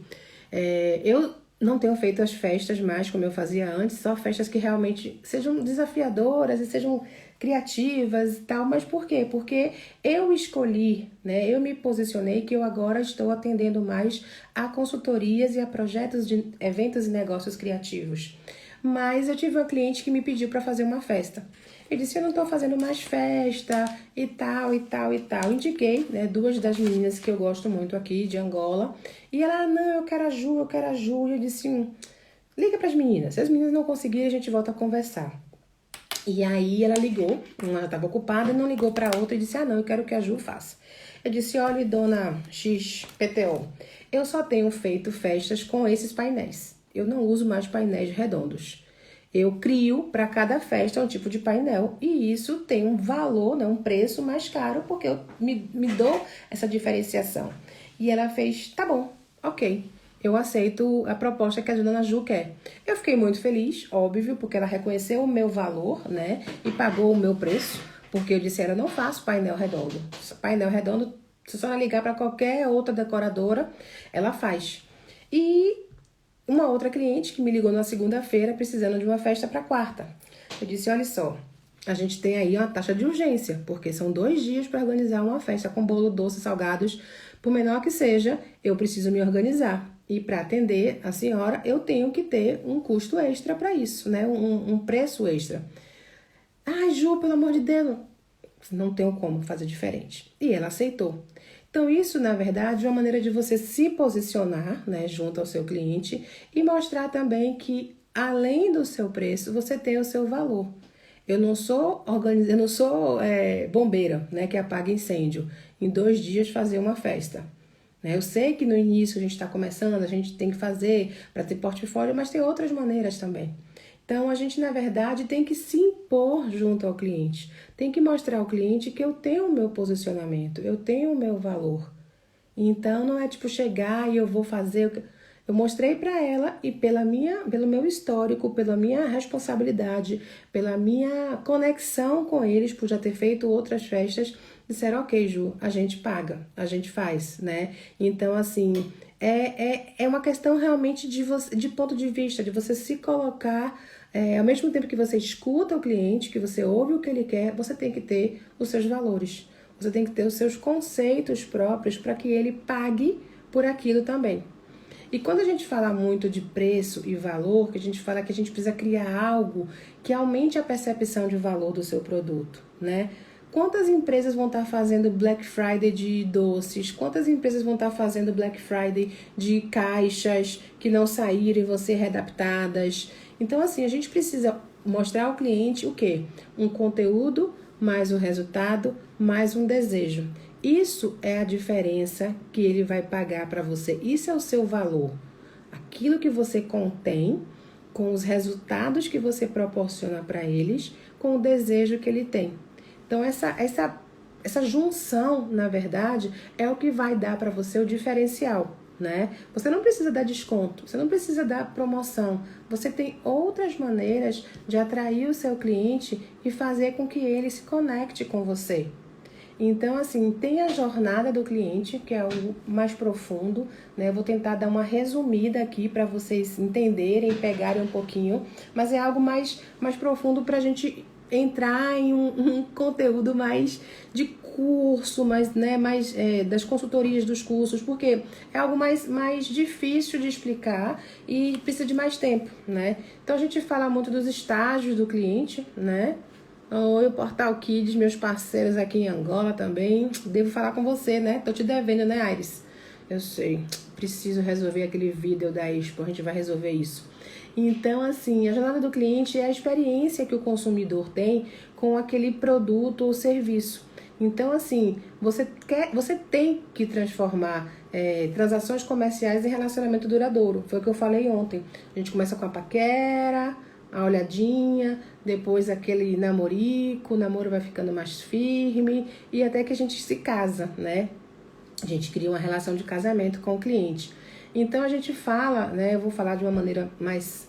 Eu não tenho feito as festas mais como eu fazia antes, só festas que realmente sejam desafiadoras e sejam criativas e tal. Mas por quê? Porque eu escolhi, né? Eu me posicionei que eu agora estou atendendo mais a consultorias e a projetos de eventos e negócios criativos. Mas eu tive uma cliente que me pediu para fazer uma festa. Eu disse, eu não estou fazendo mais festa e tal, e tal, e tal. Indiquei, né, duas das meninas que eu gosto muito aqui, de Angola. E ela, não, eu quero a Ju, eu quero a Ju. E eu disse, liga para as meninas. Se as meninas não conseguirem, a gente volta a conversar. E aí ela ligou, uma estava ocupada, não ligou para outra e disse, não, eu quero que a Ju faça. Eu disse, olha, dona XPTO, eu só tenho feito festas com esses painéis. Eu não uso mais painéis redondos. Eu crio para cada festa um tipo de painel e isso tem um valor, né, um preço mais caro, porque eu me dou essa diferenciação. E ela fez, tá bom, ok, eu aceito a proposta que a dona Ju quer. Eu fiquei muito feliz, óbvio, porque ela reconheceu o meu valor, né, e pagou o meu preço, porque eu disse, eu não faço painel redondo. Painel redondo, se só ligar para qualquer outra decoradora, ela faz. E uma outra cliente que me ligou na segunda-feira precisando de uma festa para quarta. Eu disse, olha só, a gente tem aí uma taxa de urgência, porque são 2 dias para organizar uma festa com bolo, doce, salgados, por menor que seja, eu preciso me organizar. E para atender a senhora, eu tenho que ter um custo extra para isso, né? Um preço extra. Ai, Ju, pelo amor de Deus, não tenho como fazer diferente. E ela aceitou. Então, isso, na verdade, é uma maneira de você se posicionar, né, junto ao seu cliente e mostrar também que, além do seu preço, você tem o seu valor. Eu não sou bombeira, né, que apaga incêndio. Em 2 dias fazer uma festa. Né? Eu sei que no início a gente está começando, a gente tem que fazer para ter portfólio, mas tem outras maneiras também. Então, a gente, na verdade, tem que se impor junto ao cliente. Tem que mostrar ao cliente que eu tenho o meu posicionamento, eu tenho o meu valor. Então, não é tipo chegar e eu vou fazer... Eu mostrei para ela e pelo meu histórico, pela minha responsabilidade, pela minha conexão com eles, por já ter feito outras festas, disseram, ok, Ju, a gente paga, a gente faz, né? Então, assim, é uma questão realmente de ponto de vista, de você se colocar... ao mesmo tempo que você escuta o cliente, que você ouve o que ele quer, você tem que ter os seus valores. Você tem que ter os seus conceitos próprios para que ele pague por aquilo também. E quando a gente fala muito de preço e valor, que a gente fala que a gente precisa criar algo que aumente a percepção de valor do seu produto, né? Quantas empresas vão estar fazendo Black Friday de doces? Quantas empresas vão estar fazendo Black Friday de caixas que não saíram e vão ser readaptadas? Então, assim, a gente precisa mostrar ao cliente o quê? Um conteúdo, mais o resultado, mais um desejo. Isso é a diferença que ele vai pagar para você. Isso é o seu valor. Aquilo que você contém, com os resultados que você proporciona para eles, com o desejo que ele tem. Então, essa junção, na verdade, é o que vai dar para você o diferencial, né? Você não precisa dar desconto, você não precisa dar promoção. Você tem outras maneiras de atrair o seu cliente e fazer com que ele se conecte com você. Então, assim, tem a jornada do cliente, que é o mais profundo, né? Eu vou tentar dar uma resumida aqui para vocês entenderem, pegarem um pouquinho, mas é algo mais profundo para a gente entrar em um conteúdo mais de curso, mais, né, das consultorias dos cursos, porque é algo mais difícil de explicar e precisa de mais tempo, né? Então, a gente fala muito dos estágios do cliente, né? Oi, o Portal Kids, meus parceiros aqui em Angola também. Devo falar com você, né? Tô te devendo, né, Aires? Eu sei. Preciso resolver aquele vídeo da Expo. A gente vai resolver isso. Então, assim, a jornada do cliente é a experiência que o consumidor tem com aquele produto ou serviço. Então, assim, você tem que transformar transações comerciais em relacionamento duradouro. Foi o que eu falei ontem. A gente começa com a paquera, a olhadinha, depois aquele namorico, o namoro vai ficando mais firme e até que a gente se casa, né? A gente cria uma relação de casamento com o cliente. Então a gente fala, né, eu vou falar de uma maneira mais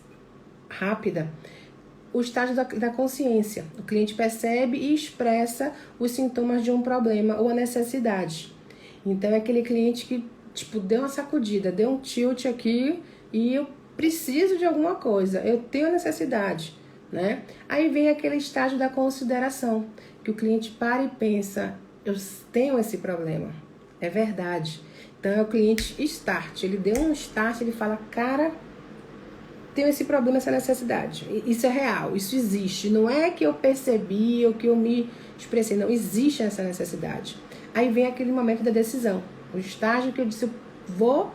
rápida, o estágio da consciência. O cliente percebe e expressa os sintomas de um problema ou a necessidade. Então é aquele cliente que, tipo, deu uma sacudida, deu um tilt aqui e eu preciso de alguma coisa, eu tenho necessidade, né? Aí vem aquele estágio da consideração, que o cliente para e pensa, eu tenho esse problema, é verdade. Então é o cliente start, ele deu um start, ele fala, cara, tenho esse problema, essa necessidade. Isso é real, isso existe. Não é que eu percebi ou que eu me expressei, não, existe essa necessidade. Aí vem aquele momento da decisão, o estágio que eu disse, eu vou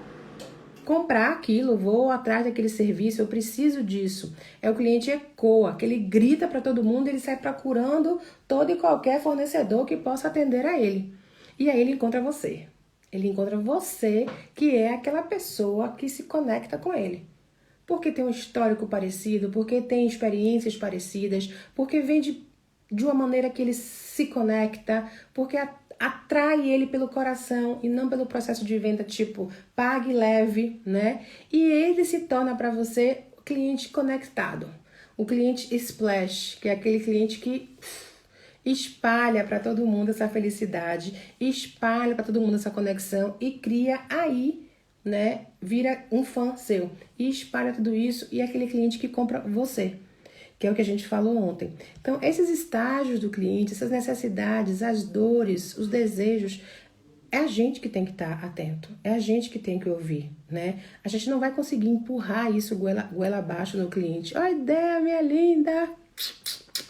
comprar aquilo, vou atrás daquele serviço, eu preciso disso. É o cliente ecoa, que ele grita para todo mundo, ele sai procurando todo e qualquer fornecedor que possa atender a ele. E aí ele encontra você. Ele encontra você, que é aquela pessoa que se conecta com ele. Porque tem um histórico parecido, porque tem experiências parecidas, porque vem de uma maneira que ele se conecta, porque atrai ele pelo coração e não pelo processo de venda tipo pague leve, né? E ele se torna para você o cliente conectado, o cliente splash, que é aquele cliente que espalha para todo mundo essa felicidade, espalha para todo mundo essa conexão e cria aí, né, vira um fã seu e espalha tudo isso e é aquele cliente que compra você, que é o que a gente falou ontem. Então, esses estágios do cliente, essas necessidades, as dores, os desejos, é a gente que tem que estar atento, é a gente que tem que ouvir, né? A gente não vai conseguir empurrar isso goela abaixo no cliente. Ó, ideia, minha linda!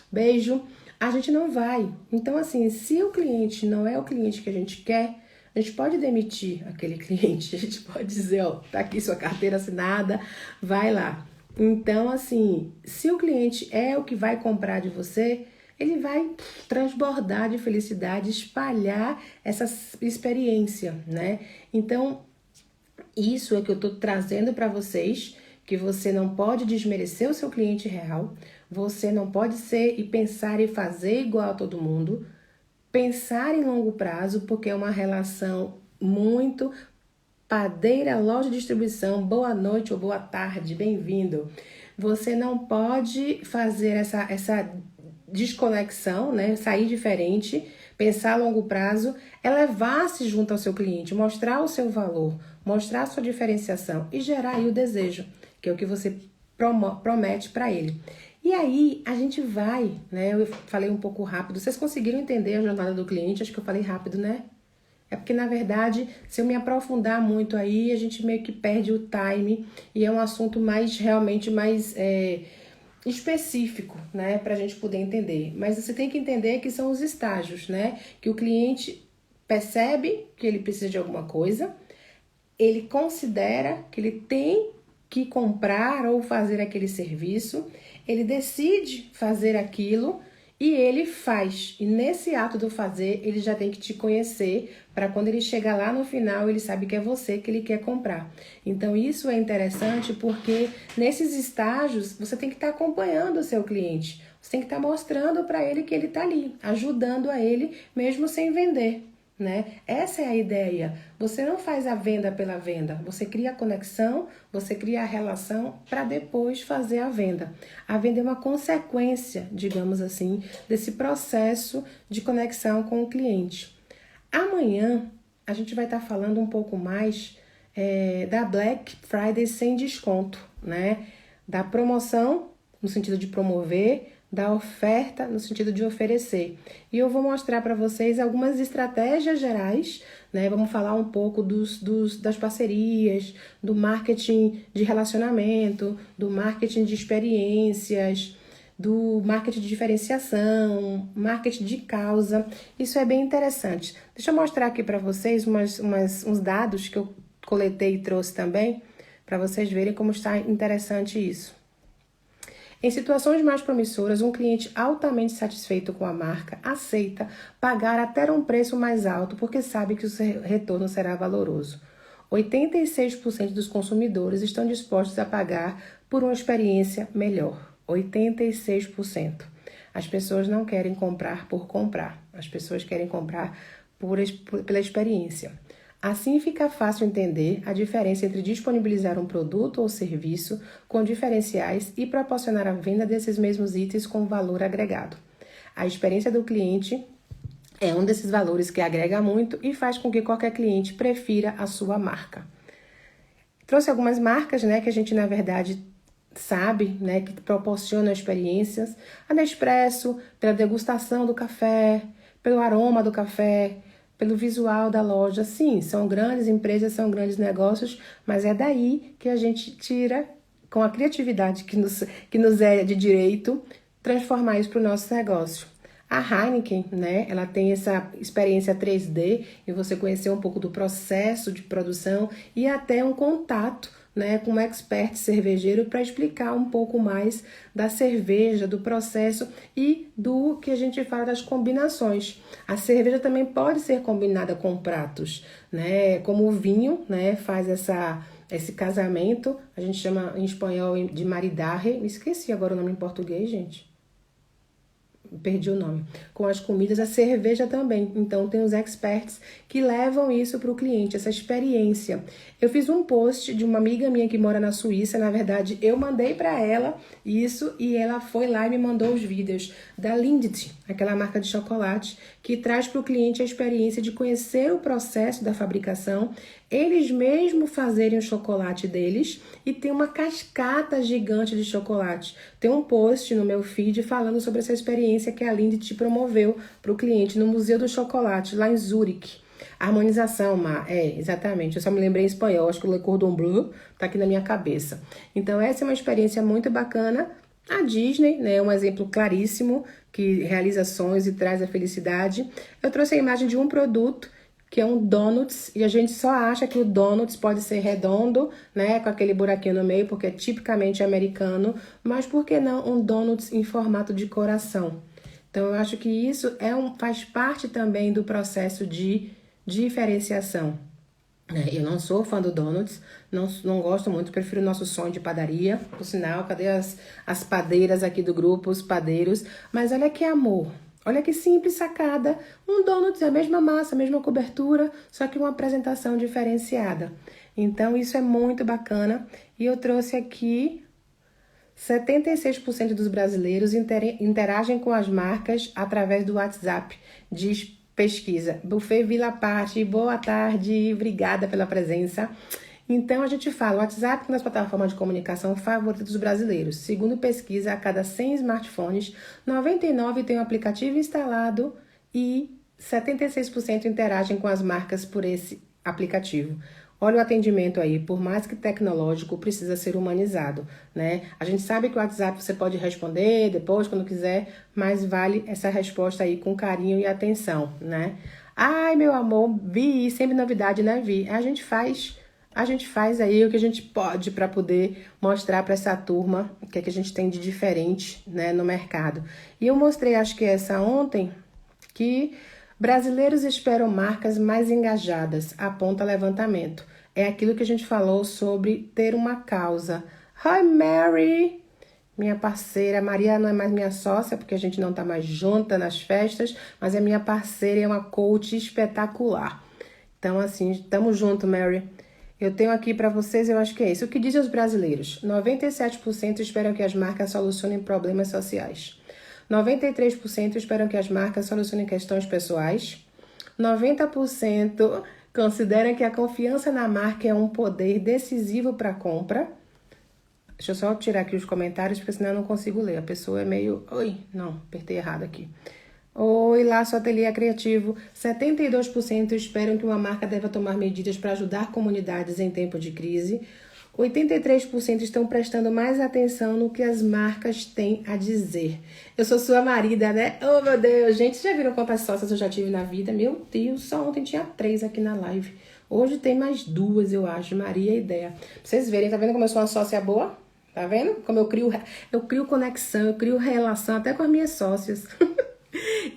Beijo! A gente não vai. Então, assim, se o cliente não é o cliente que a gente quer, a gente pode demitir aquele cliente, a gente pode dizer, ó, tá aqui sua carteira assinada, vai lá. Então, assim, se o cliente é o que vai comprar de você, ele vai transbordar de felicidade, espalhar essa experiência, né? Então, isso é que eu tô trazendo para vocês, que você não pode desmerecer o seu cliente real, você não pode ser e pensar e fazer igual a todo mundo, pensar em longo prazo, porque é uma relação muito padeira, loja de distribuição, boa noite ou boa tarde, bem-vindo. Você não pode fazer essa desconexão, né? Sair diferente, pensar a longo prazo, elevar-se junto ao seu cliente, mostrar o seu valor, mostrar a sua diferenciação e gerar aí o desejo, que é o que você promete para ele. E aí, a gente vai, né? Eu falei um pouco rápido. Vocês conseguiram entender a jornada do cliente? Acho que eu falei rápido, né? É porque, na verdade, se eu me aprofundar muito aí, a gente meio que perde o time e é um assunto realmente mais específico, né? Pra gente poder entender. Mas você tem que entender que são os estágios, né? Que o cliente percebe que ele precisa de alguma coisa, ele considera que ele tem que comprar ou fazer aquele serviço, ele decide fazer aquilo e ele faz. E nesse ato do fazer, ele já tem que te conhecer para quando ele chegar lá no final, ele sabe que é você que ele quer comprar. Então isso é interessante porque nesses estágios você tem que estar acompanhando o seu cliente. Você tem que estar mostrando para ele que ele está ali, ajudando a ele mesmo sem vender. Né? Essa é a ideia. Você não faz a venda pela venda, você cria a conexão, você cria a relação para depois fazer a venda. A venda é uma consequência, digamos assim, desse processo de conexão com o cliente. Amanhã a gente vai estar falando um pouco mais da Black Friday sem desconto, né? Da promoção, no sentido de promover, da oferta no sentido de oferecer. E eu vou mostrar para vocês algumas estratégias gerais, né? Vamos falar um pouco das parcerias, do marketing de relacionamento, do marketing de experiências, do marketing de diferenciação, marketing de causa. Isso é bem interessante. Deixa eu mostrar aqui para vocês uns dados que eu coletei e trouxe também, para vocês verem como está interessante isso. Em situações mais promissoras, um cliente altamente satisfeito com a marca aceita pagar até um preço mais alto porque sabe que o seu retorno será valoroso. 86% dos consumidores estão dispostos a pagar por uma experiência melhor. 86%. As pessoas não querem comprar por comprar. As pessoas querem comprar pela experiência. Assim fica fácil entender a diferença entre disponibilizar um produto ou serviço com diferenciais e proporcionar a venda desses mesmos itens com valor agregado. A experiência do cliente é um desses valores que agrega muito e faz com que qualquer cliente prefira a sua marca. Trouxe algumas marcas, né, que a gente, na verdade, sabe, né, que proporcionam experiências. A Nespresso, pela degustação do café, pelo aroma do café, pelo visual da loja. Sim, são grandes empresas, são grandes negócios, mas é daí que a gente tira, com a criatividade que nos é de direito, transformar isso para o nosso negócio. A Heineken, né, ela tem essa experiência 3D e você conhecer um pouco do processo de produção e até um contato, né, com um expert cervejeiro para explicar um pouco mais da cerveja, do processo e do que a gente fala das combinações. A cerveja também pode ser combinada com pratos, né, como o vinho, né, faz esse casamento, a gente chama em espanhol de maridaje, esqueci agora o nome em português, gente. Perdi o nome. Com as comidas, a cerveja também. Então, tem os experts que levam isso para o cliente, essa experiência. Eu fiz um post de uma amiga minha que mora na Suíça. Na verdade, eu mandei para ela isso e ela foi lá e me mandou os vídeos da Lindt, aquela marca de chocolate, que traz para o cliente a experiência de conhecer o processo da fabricação, eles mesmos fazerem o chocolate deles e tem uma cascata gigante de chocolate. Tem um post no meu feed falando sobre essa experiência que a Lindt promoveu para o cliente no Museu do Chocolate, lá em Zurique. Harmonização, exatamente. Eu só me lembrei em espanhol, acho que o Le Cordon Bleu tá aqui na minha cabeça. Então, essa é uma experiência muito bacana. A Disney, né, é um exemplo claríssimo que realiza ações e traz a felicidade. Eu trouxe a imagem de um produto que é um donuts, e a gente só acha que o donuts pode ser redondo, né, com aquele buraquinho no meio, porque é tipicamente americano, mas por que não um donuts em formato de coração? Então, eu acho que isso faz parte também do processo de diferenciação. Eu não sou fã do donuts, não gosto muito, prefiro o nosso sonho de padaria. Por sinal, cadê as padeiras aqui do grupo, os padeiros? Mas olha que amor, olha que simples sacada. Um donuts é a mesma massa, a mesma cobertura, só que uma apresentação diferenciada. Então, isso é muito bacana. E eu trouxe aqui 76% dos brasileiros interagem com as marcas através do WhatsApp, diz pesquisa. Buffet Vila Parte, boa tarde, obrigada pela presença. Então, a gente fala, o WhatsApp é uma das plataformas de comunicação favorita dos brasileiros. Segundo pesquisa, a cada 100 smartphones, 99 têm o aplicativo instalado e 76% interagem com as marcas por esse aplicativo. Olha o atendimento aí, por mais que tecnológico, precisa ser humanizado, né? A gente sabe que o WhatsApp você pode responder depois, quando quiser, mas vale essa resposta aí com carinho e atenção, né? Ai, meu amor, Vi, sempre novidade, né, Vi? A gente faz aí o que a gente pode para poder mostrar para essa turma o que é que a gente tem de diferente, né, no mercado. E eu mostrei, acho que essa ontem, que brasileiros esperam marcas mais engajadas, aponta levantamento. É aquilo que a gente falou sobre ter uma causa. Hi, Mary! Minha parceira, Maria não é mais minha sócia, porque a gente não tá mais junta nas festas, mas é minha parceira e é uma coach espetacular. Então, assim, estamos juntos, Mary. Eu tenho aqui para vocês, eu acho que é isso. O que dizem os brasileiros? 97% esperam que as marcas solucionem problemas sociais. 93% esperam que as marcas solucionem questões pessoais. 90% consideram que a confiança na marca é um poder decisivo para a compra. Deixa eu só tirar aqui os comentários, porque senão eu não consigo ler. A pessoa é meio... Oi, não, apertei errado aqui. Oi, lá, seu ateliê é criativo. 72% esperam que uma marca deva tomar medidas para ajudar comunidades em tempo de crise. 83% estão prestando mais atenção no que as marcas têm a dizer. Eu sou sua marida, né? Oh, meu Deus, gente, vocês já viram quantas sócias eu já tive na vida? Meu Deus, só ontem tinha 3 aqui na live. Hoje tem mais 2, eu acho, Maria e Ideia. Pra vocês verem, tá vendo como eu sou uma sócia boa? Tá vendo? Como eu crio conexão, eu crio relação até com as minhas sócias.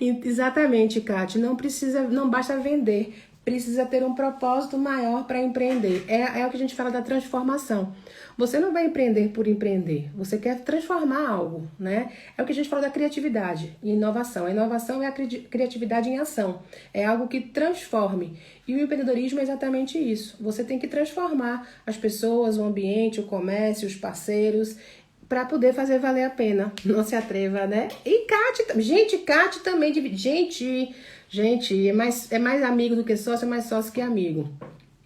Exatamente, Kátia, não basta vender. precisa ter um propósito maior para empreender. É o que a gente fala da transformação. Você não vai empreender por empreender, você quer transformar algo, né? É o que a gente fala da criatividade e inovação. A inovação é a criatividade em ação, é algo que transforme. E o empreendedorismo é exatamente isso. Você tem que transformar as pessoas, o ambiente, o comércio, os parceiros, para poder fazer valer a pena. Não se atreva, né? E Kate também, gente, é mais amigo do que sócio, é mais sócio que amigo.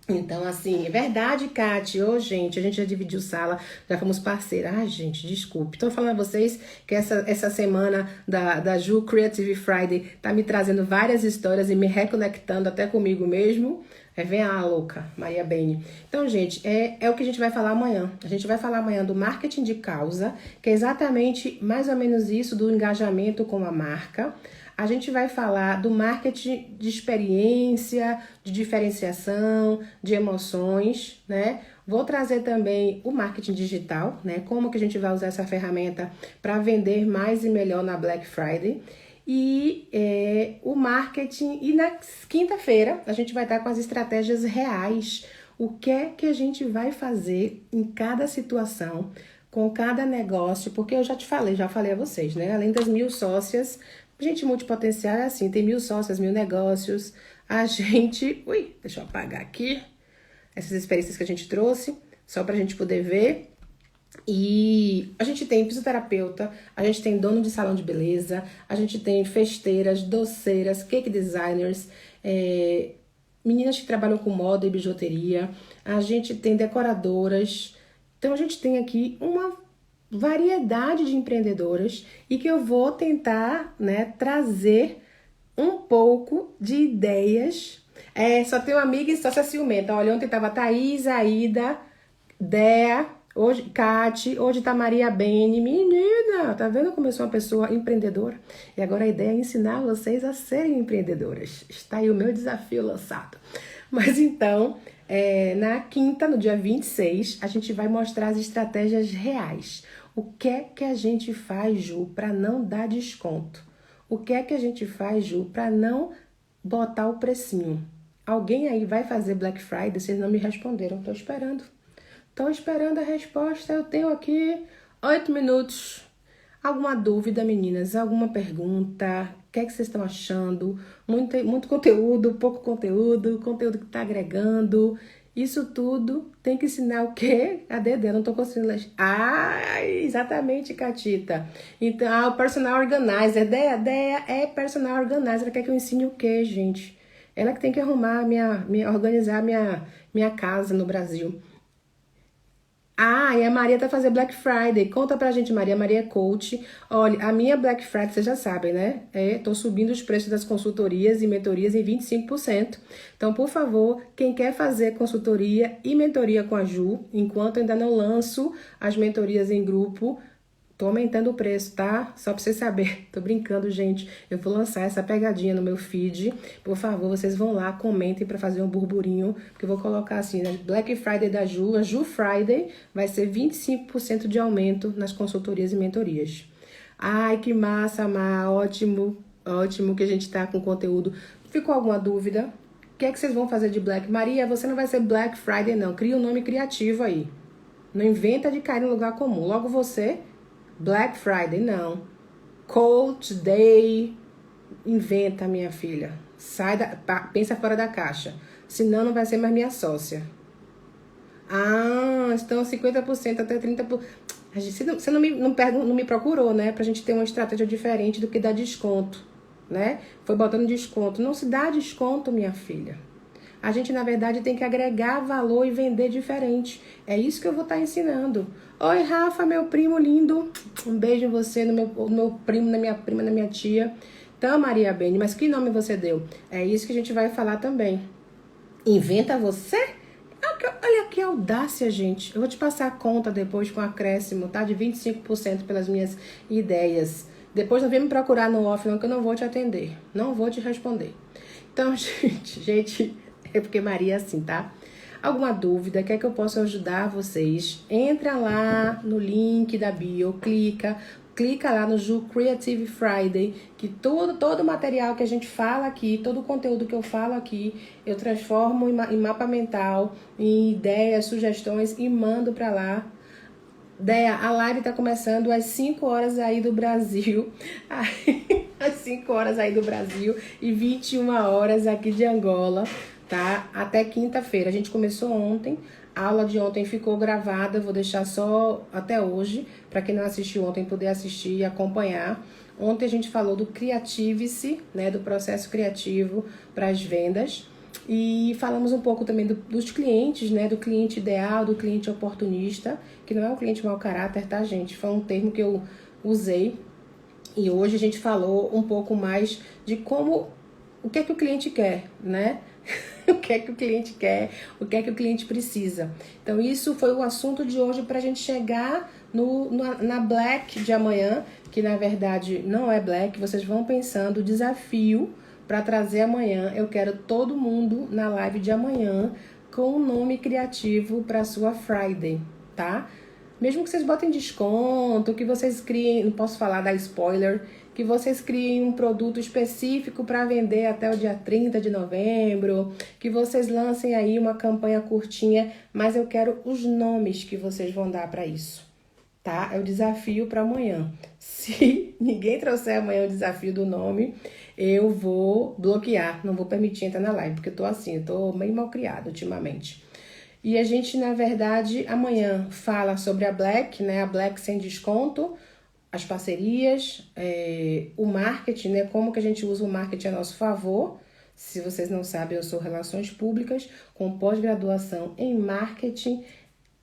Então, assim, é verdade, Kate. Ô, gente, a gente já dividiu sala, já fomos parceiras. Ai, gente, desculpe. Tô falando a vocês que essa semana da Ju Creative Friday tá me trazendo várias histórias e me reconectando até comigo mesmo. Vem a louca, Maria Bene. Então, gente, é o que a gente vai falar amanhã. A gente vai falar amanhã do marketing de causa, que é exatamente mais ou menos isso, do engajamento com a marca. A gente vai falar do marketing de experiência, de diferenciação, de emoções, né? Vou trazer também o marketing digital, né? Como que a gente vai usar essa ferramenta para vender mais e melhor na Black Friday. E o marketing. E na quinta-feira a gente vai estar com as estratégias reais. O que é que a gente vai fazer em cada situação, com cada negócio, porque eu já falei a vocês, né? Além das 1000 sócias, gente multipotencial é assim, tem 1000 sócias, 1000 negócios. A gente... Ui, deixa eu apagar aqui essas experiências que a gente trouxe, só pra gente poder ver. E a gente tem fisioterapeuta, a gente tem dono de salão de beleza, a gente tem festeiras, doceiras, cake designers, meninas que trabalham com moda e bijuteria, a gente tem decoradoras. Então a gente tem aqui uma variedade de empreendedoras e que eu vou tentar, né, trazer um pouco de ideias. Só tem uma amiga e sócia ciumenta. Olha, ontem tava Thaís, Aida, Dea, hoje Kate, hoje tá Maria Bene. Menina, tá vendo como eu sou uma pessoa empreendedora? E agora a ideia é ensinar vocês a serem empreendedoras. Está aí o meu desafio lançado. Mas então, na quinta, no dia 26, a gente vai mostrar as estratégias reais. O que é que a gente faz, Ju, para não dar desconto? O que é que a gente faz, Ju, para não botar o precinho? Alguém aí vai fazer Black Friday? Vocês não me responderam. Estou esperando a resposta. Eu tenho aqui 8 minutos. Alguma dúvida, meninas? Alguma pergunta? O que é que vocês estão achando? Muito conteúdo, pouco conteúdo, conteúdo que está agregando. Isso tudo tem que ensinar o quê? A Dedé, não tô conseguindo ler. Exatamente, Catita. Então, o personal organizer. Deia é personal organizer. Ela quer que eu ensine o quê, gente? Ela que tem que arrumar, organizar minha casa no Brasil. E a Maria tá fazendo Black Friday. Conta pra gente, Maria. Maria é coach. Olha, a minha Black Friday, vocês já sabem, né? Tô subindo os preços das consultorias e mentorias em 25%. Então, por favor, quem quer fazer consultoria e mentoria com a Ju, enquanto ainda não lanço as mentorias em grupo, tô aumentando o preço, tá? Só pra vocês saberem. Tô brincando, gente. Eu vou lançar essa pegadinha no meu feed. Por favor, vocês vão lá, comentem pra fazer um burburinho. Porque eu vou colocar assim, né? Black Friday da Ju, a Ju Friday, vai ser 25% de aumento nas consultorias e mentorias. Ai, que massa, Má. Ótimo que a gente tá com conteúdo. Ficou alguma dúvida? O que é que vocês vão fazer de Black? Maria, você não vai ser Black Friday, não. Cria um nome criativo aí. Não inventa de cair no lugar comum. Logo você... Black Friday, não. Coach Day. Inventa, minha filha. Pensa fora da caixa. Senão não vai ser mais minha sócia. Estão 50% até 30%. Você não me procurou, né? Pra gente ter uma estratégia diferente do que dar desconto, né? Foi botando desconto. Não se dá desconto, minha filha. A gente, na verdade, tem que agregar valor e vender diferente. É isso que eu vou estar ensinando. Oi, Rafa, meu primo lindo. Um beijo em você, no meu primo, na minha prima, na minha tia. Então, Maria Bene, mas que nome você deu? É isso que a gente vai falar também. Inventa você? Olha que audácia, gente. Eu vou te passar a conta depois com acréscimo, tá? De 25% pelas minhas ideias. Depois não vem me procurar no off, não, que eu não vou te atender. Não vou te responder. Então, gente... É porque Maria é assim, tá? Alguma dúvida, quer que eu possa ajudar vocês? Entra lá no link da bio, clica, clica lá no Ju Creative Friday, que todo o material que a gente fala aqui, todo o conteúdo que eu falo aqui, eu transformo em mapa mental, em ideias, sugestões e mando para lá. Deia, a live tá começando às 5 horas aí do Brasil. Às 5 horas aí do Brasil e 21 horas aqui de Angola, tá? Até quinta-feira. A gente começou ontem. A aula de ontem ficou gravada, vou deixar só até hoje, para quem não assistiu ontem poder assistir e acompanhar. Ontem a gente falou do Creative-se, né, do processo criativo para as vendas. E falamos um pouco também dos clientes, né? Do cliente ideal, do cliente oportunista, que não é um cliente mau caráter, tá, gente? Foi um termo que eu usei. E hoje a gente falou um pouco mais de como, o que é que o cliente quer, né? O que é que o cliente quer, o que é que o cliente precisa. Então isso foi o assunto de hoje para a gente chegar na Black de amanhã, que na verdade não é Black, vocês vão pensando o desafio para trazer amanhã. Eu quero todo mundo na live de amanhã com um nome criativo para sua Friday, tá? Mesmo que vocês botem desconto, que vocês criem, não posso falar da spoiler, que vocês criem um produto específico para vender até o dia 30 de novembro, que vocês lancem aí uma campanha curtinha, mas eu quero os nomes que vocês vão dar para isso, tá? É o desafio para amanhã. Se ninguém trouxer amanhã o desafio do nome, eu vou bloquear, não vou permitir entrar na live, porque eu tô assim, eu tô meio mal criada ultimamente. E a gente, na verdade, amanhã fala sobre a Black, né? A Black sem desconto, as parcerias, o marketing, né? Como que a gente usa o marketing a nosso favor. Se vocês não sabem, eu sou Relações Públicas, com pós-graduação em Marketing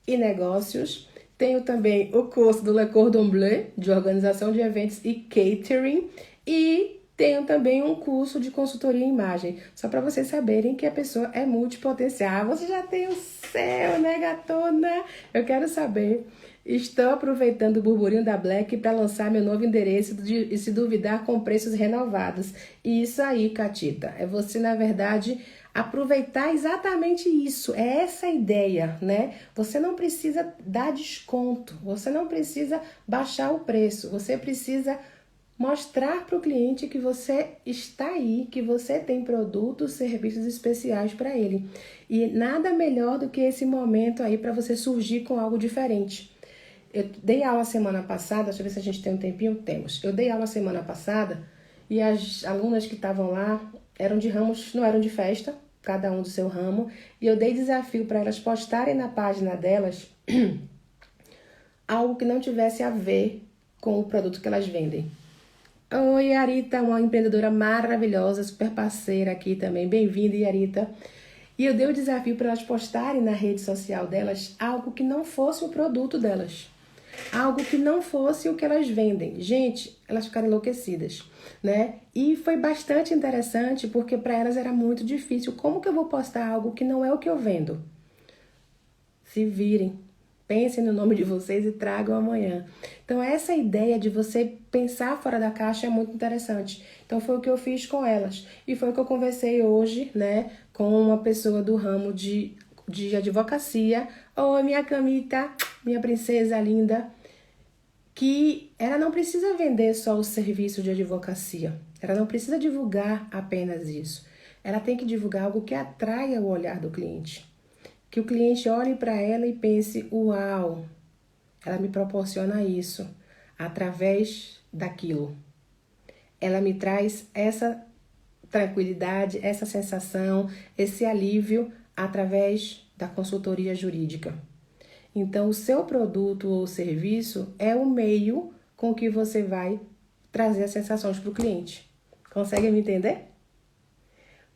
e Negócios. Tenho também o curso do Le Cordon Bleu, de Organização de Eventos e Catering. E tenho também um curso de consultoria em imagem, só para vocês saberem que a pessoa é multipotencial. Você já tem o seu, né, gatona? Eu quero saber. Estou aproveitando o burburinho da Black para lançar meu novo endereço e se duvidar com preços renovados. Isso aí, Catita, é você, na verdade, aproveitar exatamente isso. É essa a ideia, né? Você não precisa dar desconto, você não precisa baixar o preço, você precisa mostrar para o cliente que você está aí, que você tem produtos, serviços especiais para ele. E nada melhor do que esse momento aí para você surgir com algo diferente. Eu dei aula semana passada, deixa eu ver se a gente tem um tempinho, temos. Eu dei aula semana passada e as alunas que estavam lá eram de ramos, não eram de festa, cada um do seu ramo, e eu dei desafio para elas postarem na página delas algo que não tivesse a ver com o produto que elas vendem. Oi, Arita, uma empreendedora maravilhosa, super parceira aqui também. Bem-vinda, Arita. E eu dei o desafio para elas postarem na rede social delas algo que não fosse o produto delas. Algo que não fosse o que elas vendem. Gente, elas ficaram enlouquecidas, né? E foi bastante interessante porque para elas era muito difícil. Como que eu vou postar algo que não é o que eu vendo? Se virem. Pensem no nome de vocês e tragam amanhã. Então, essa ideia de você pensar fora da caixa é muito interessante. Então, foi o que eu fiz com elas. E foi o que eu conversei hoje, né, com uma pessoa do ramo de advocacia. Oi, minha Camita, minha princesa linda. Que ela não precisa vender só o serviço de advocacia. Ela não precisa divulgar apenas isso. Ela tem que divulgar algo que atraia o olhar do cliente. Que o cliente olhe para ela e pense, uau, ela me proporciona isso através daquilo. Ela me traz essa tranquilidade, essa sensação, esse alívio através da consultoria jurídica. Então, o seu produto ou serviço é o meio com que você vai trazer as sensações para o cliente. Consegue me entender?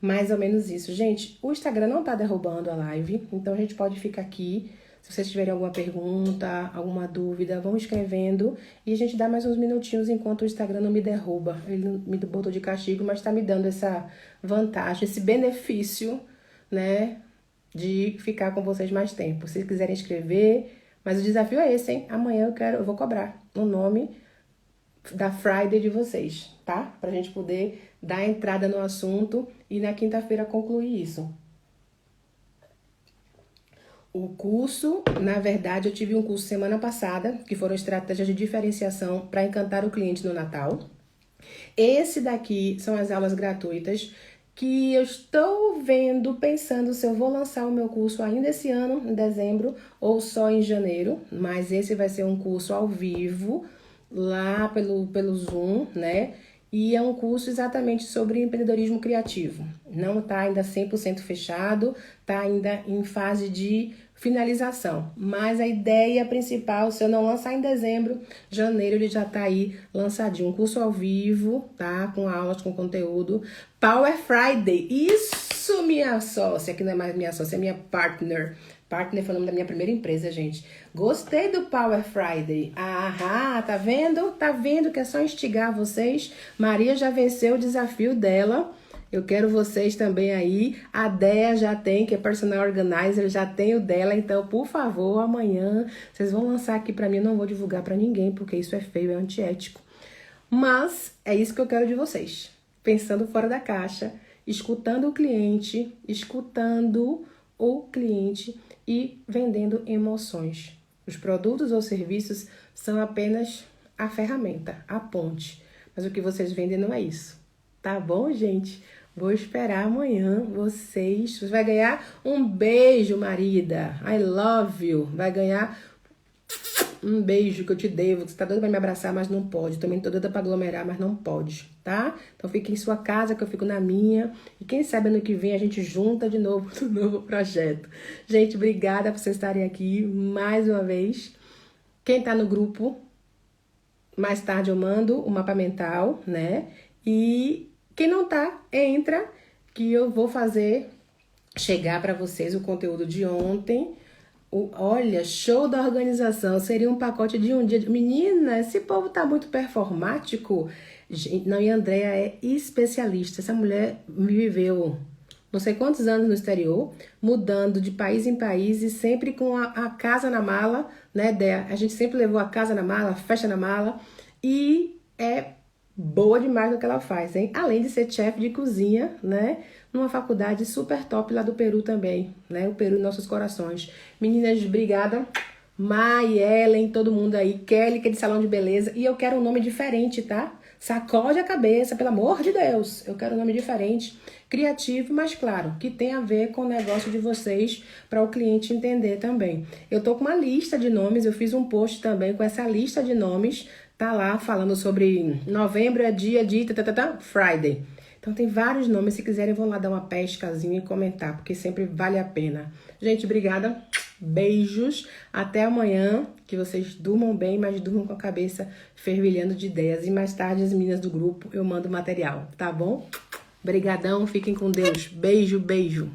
Mais ou menos isso. Gente, o Instagram não tá derrubando a live, então a gente pode ficar aqui. Se vocês tiverem alguma pergunta, alguma dúvida, vão escrevendo e a gente dá mais uns minutinhos enquanto o Instagram não me derruba. Ele não me botou de castigo, mas tá me dando essa vantagem, esse benefício, né, de ficar com vocês mais tempo. Se quiserem escrever, mas o desafio é esse, hein? Amanhã eu vou cobrar o nome da Friday de vocês, tá? Pra gente poder dar a entrada no assunto e na quinta-feira concluir isso. O curso, na verdade, eu tive um curso semana passada, que foram estratégias de diferenciação para encantar o cliente no Natal. Esse daqui são as aulas gratuitas que eu estou vendo, pensando se eu vou lançar o meu curso ainda esse ano, em dezembro, ou só em janeiro. Mas esse vai ser um curso ao vivo, lá pelo Zoom, né? E é um curso exatamente sobre empreendedorismo criativo. Não está ainda 100% fechado, está ainda em fase de finalização. Mas a ideia principal, se eu não lançar em dezembro, janeiro ele já está aí lançadinho. Um curso ao vivo, tá? Com aulas, com conteúdo. Power Friday. Isso, minha sócia, que não é mais minha sócia, é minha partner. Partner foi o nome da minha primeira empresa, gente. Gostei do Power Friday. Ah, tá vendo? Tá vendo que é só instigar vocês? Maria já venceu o desafio dela. Eu quero vocês também aí. A Dea já tem, que é personal organizer, já tem o dela. Então, por favor, amanhã vocês vão lançar aqui pra mim. Eu não vou divulgar pra ninguém, porque isso é feio, é antiético. Mas é isso que eu quero de vocês. Pensando fora da caixa, escutando o cliente e vendendo emoções. Os produtos ou serviços são apenas a ferramenta, a ponte. Mas o que vocês vendem não é isso. Tá bom, gente? Vou esperar amanhã vocês. Você vai ganhar um beijo, marida. I love you. Vai ganhar um beijo que eu te devo. Você tá doida pra me abraçar, mas não pode. Também tô doida pra aglomerar, mas não pode, tá? Então fique em sua casa, que eu fico na minha. E quem sabe ano que vem a gente junta de novo no novo projeto. Gente, obrigada por vocês estarem aqui mais uma vez. Quem tá no grupo, mais tarde eu mando o mapa mental, né? E quem não tá, entra, que eu vou fazer chegar para vocês o conteúdo de ontem. Olha, show da organização. Seria um pacote de um dia. Menina, esse povo tá muito performático. Gente, não, e a Andrea é especialista. Essa mulher viveu não sei quantos anos no exterior, mudando de país em país e sempre com a casa na mala, né, Dea? A gente sempre levou a casa na mala, fecha na mala. E é boa demais no que ela faz, hein? Além de ser chefe de cozinha, né? Numa faculdade super top lá do Peru também, né? O Peru em nossos corações. Meninas, obrigada. Mai, Ellen, todo mundo aí. Kelly, que é de salão de beleza. E eu quero um nome diferente, tá? Sacode a cabeça, pelo amor de Deus. Eu quero um nome diferente, criativo, mas claro, que tem a ver com o negócio de vocês, para o cliente entender também. Eu tô com uma lista de nomes, eu fiz um post também com essa lista de nomes. Tá lá falando sobre novembro é dia de Friday. Então tem vários nomes, se quiserem vão lá dar uma pescazinha e comentar, porque sempre vale a pena. Gente, obrigada. Beijos. Até amanhã. Que vocês durmam bem, mas durmam com a cabeça fervilhando de ideias. E mais tarde as meninas do grupo eu mando material, tá bom? Obrigadão, fiquem com Deus. Beijo, beijo.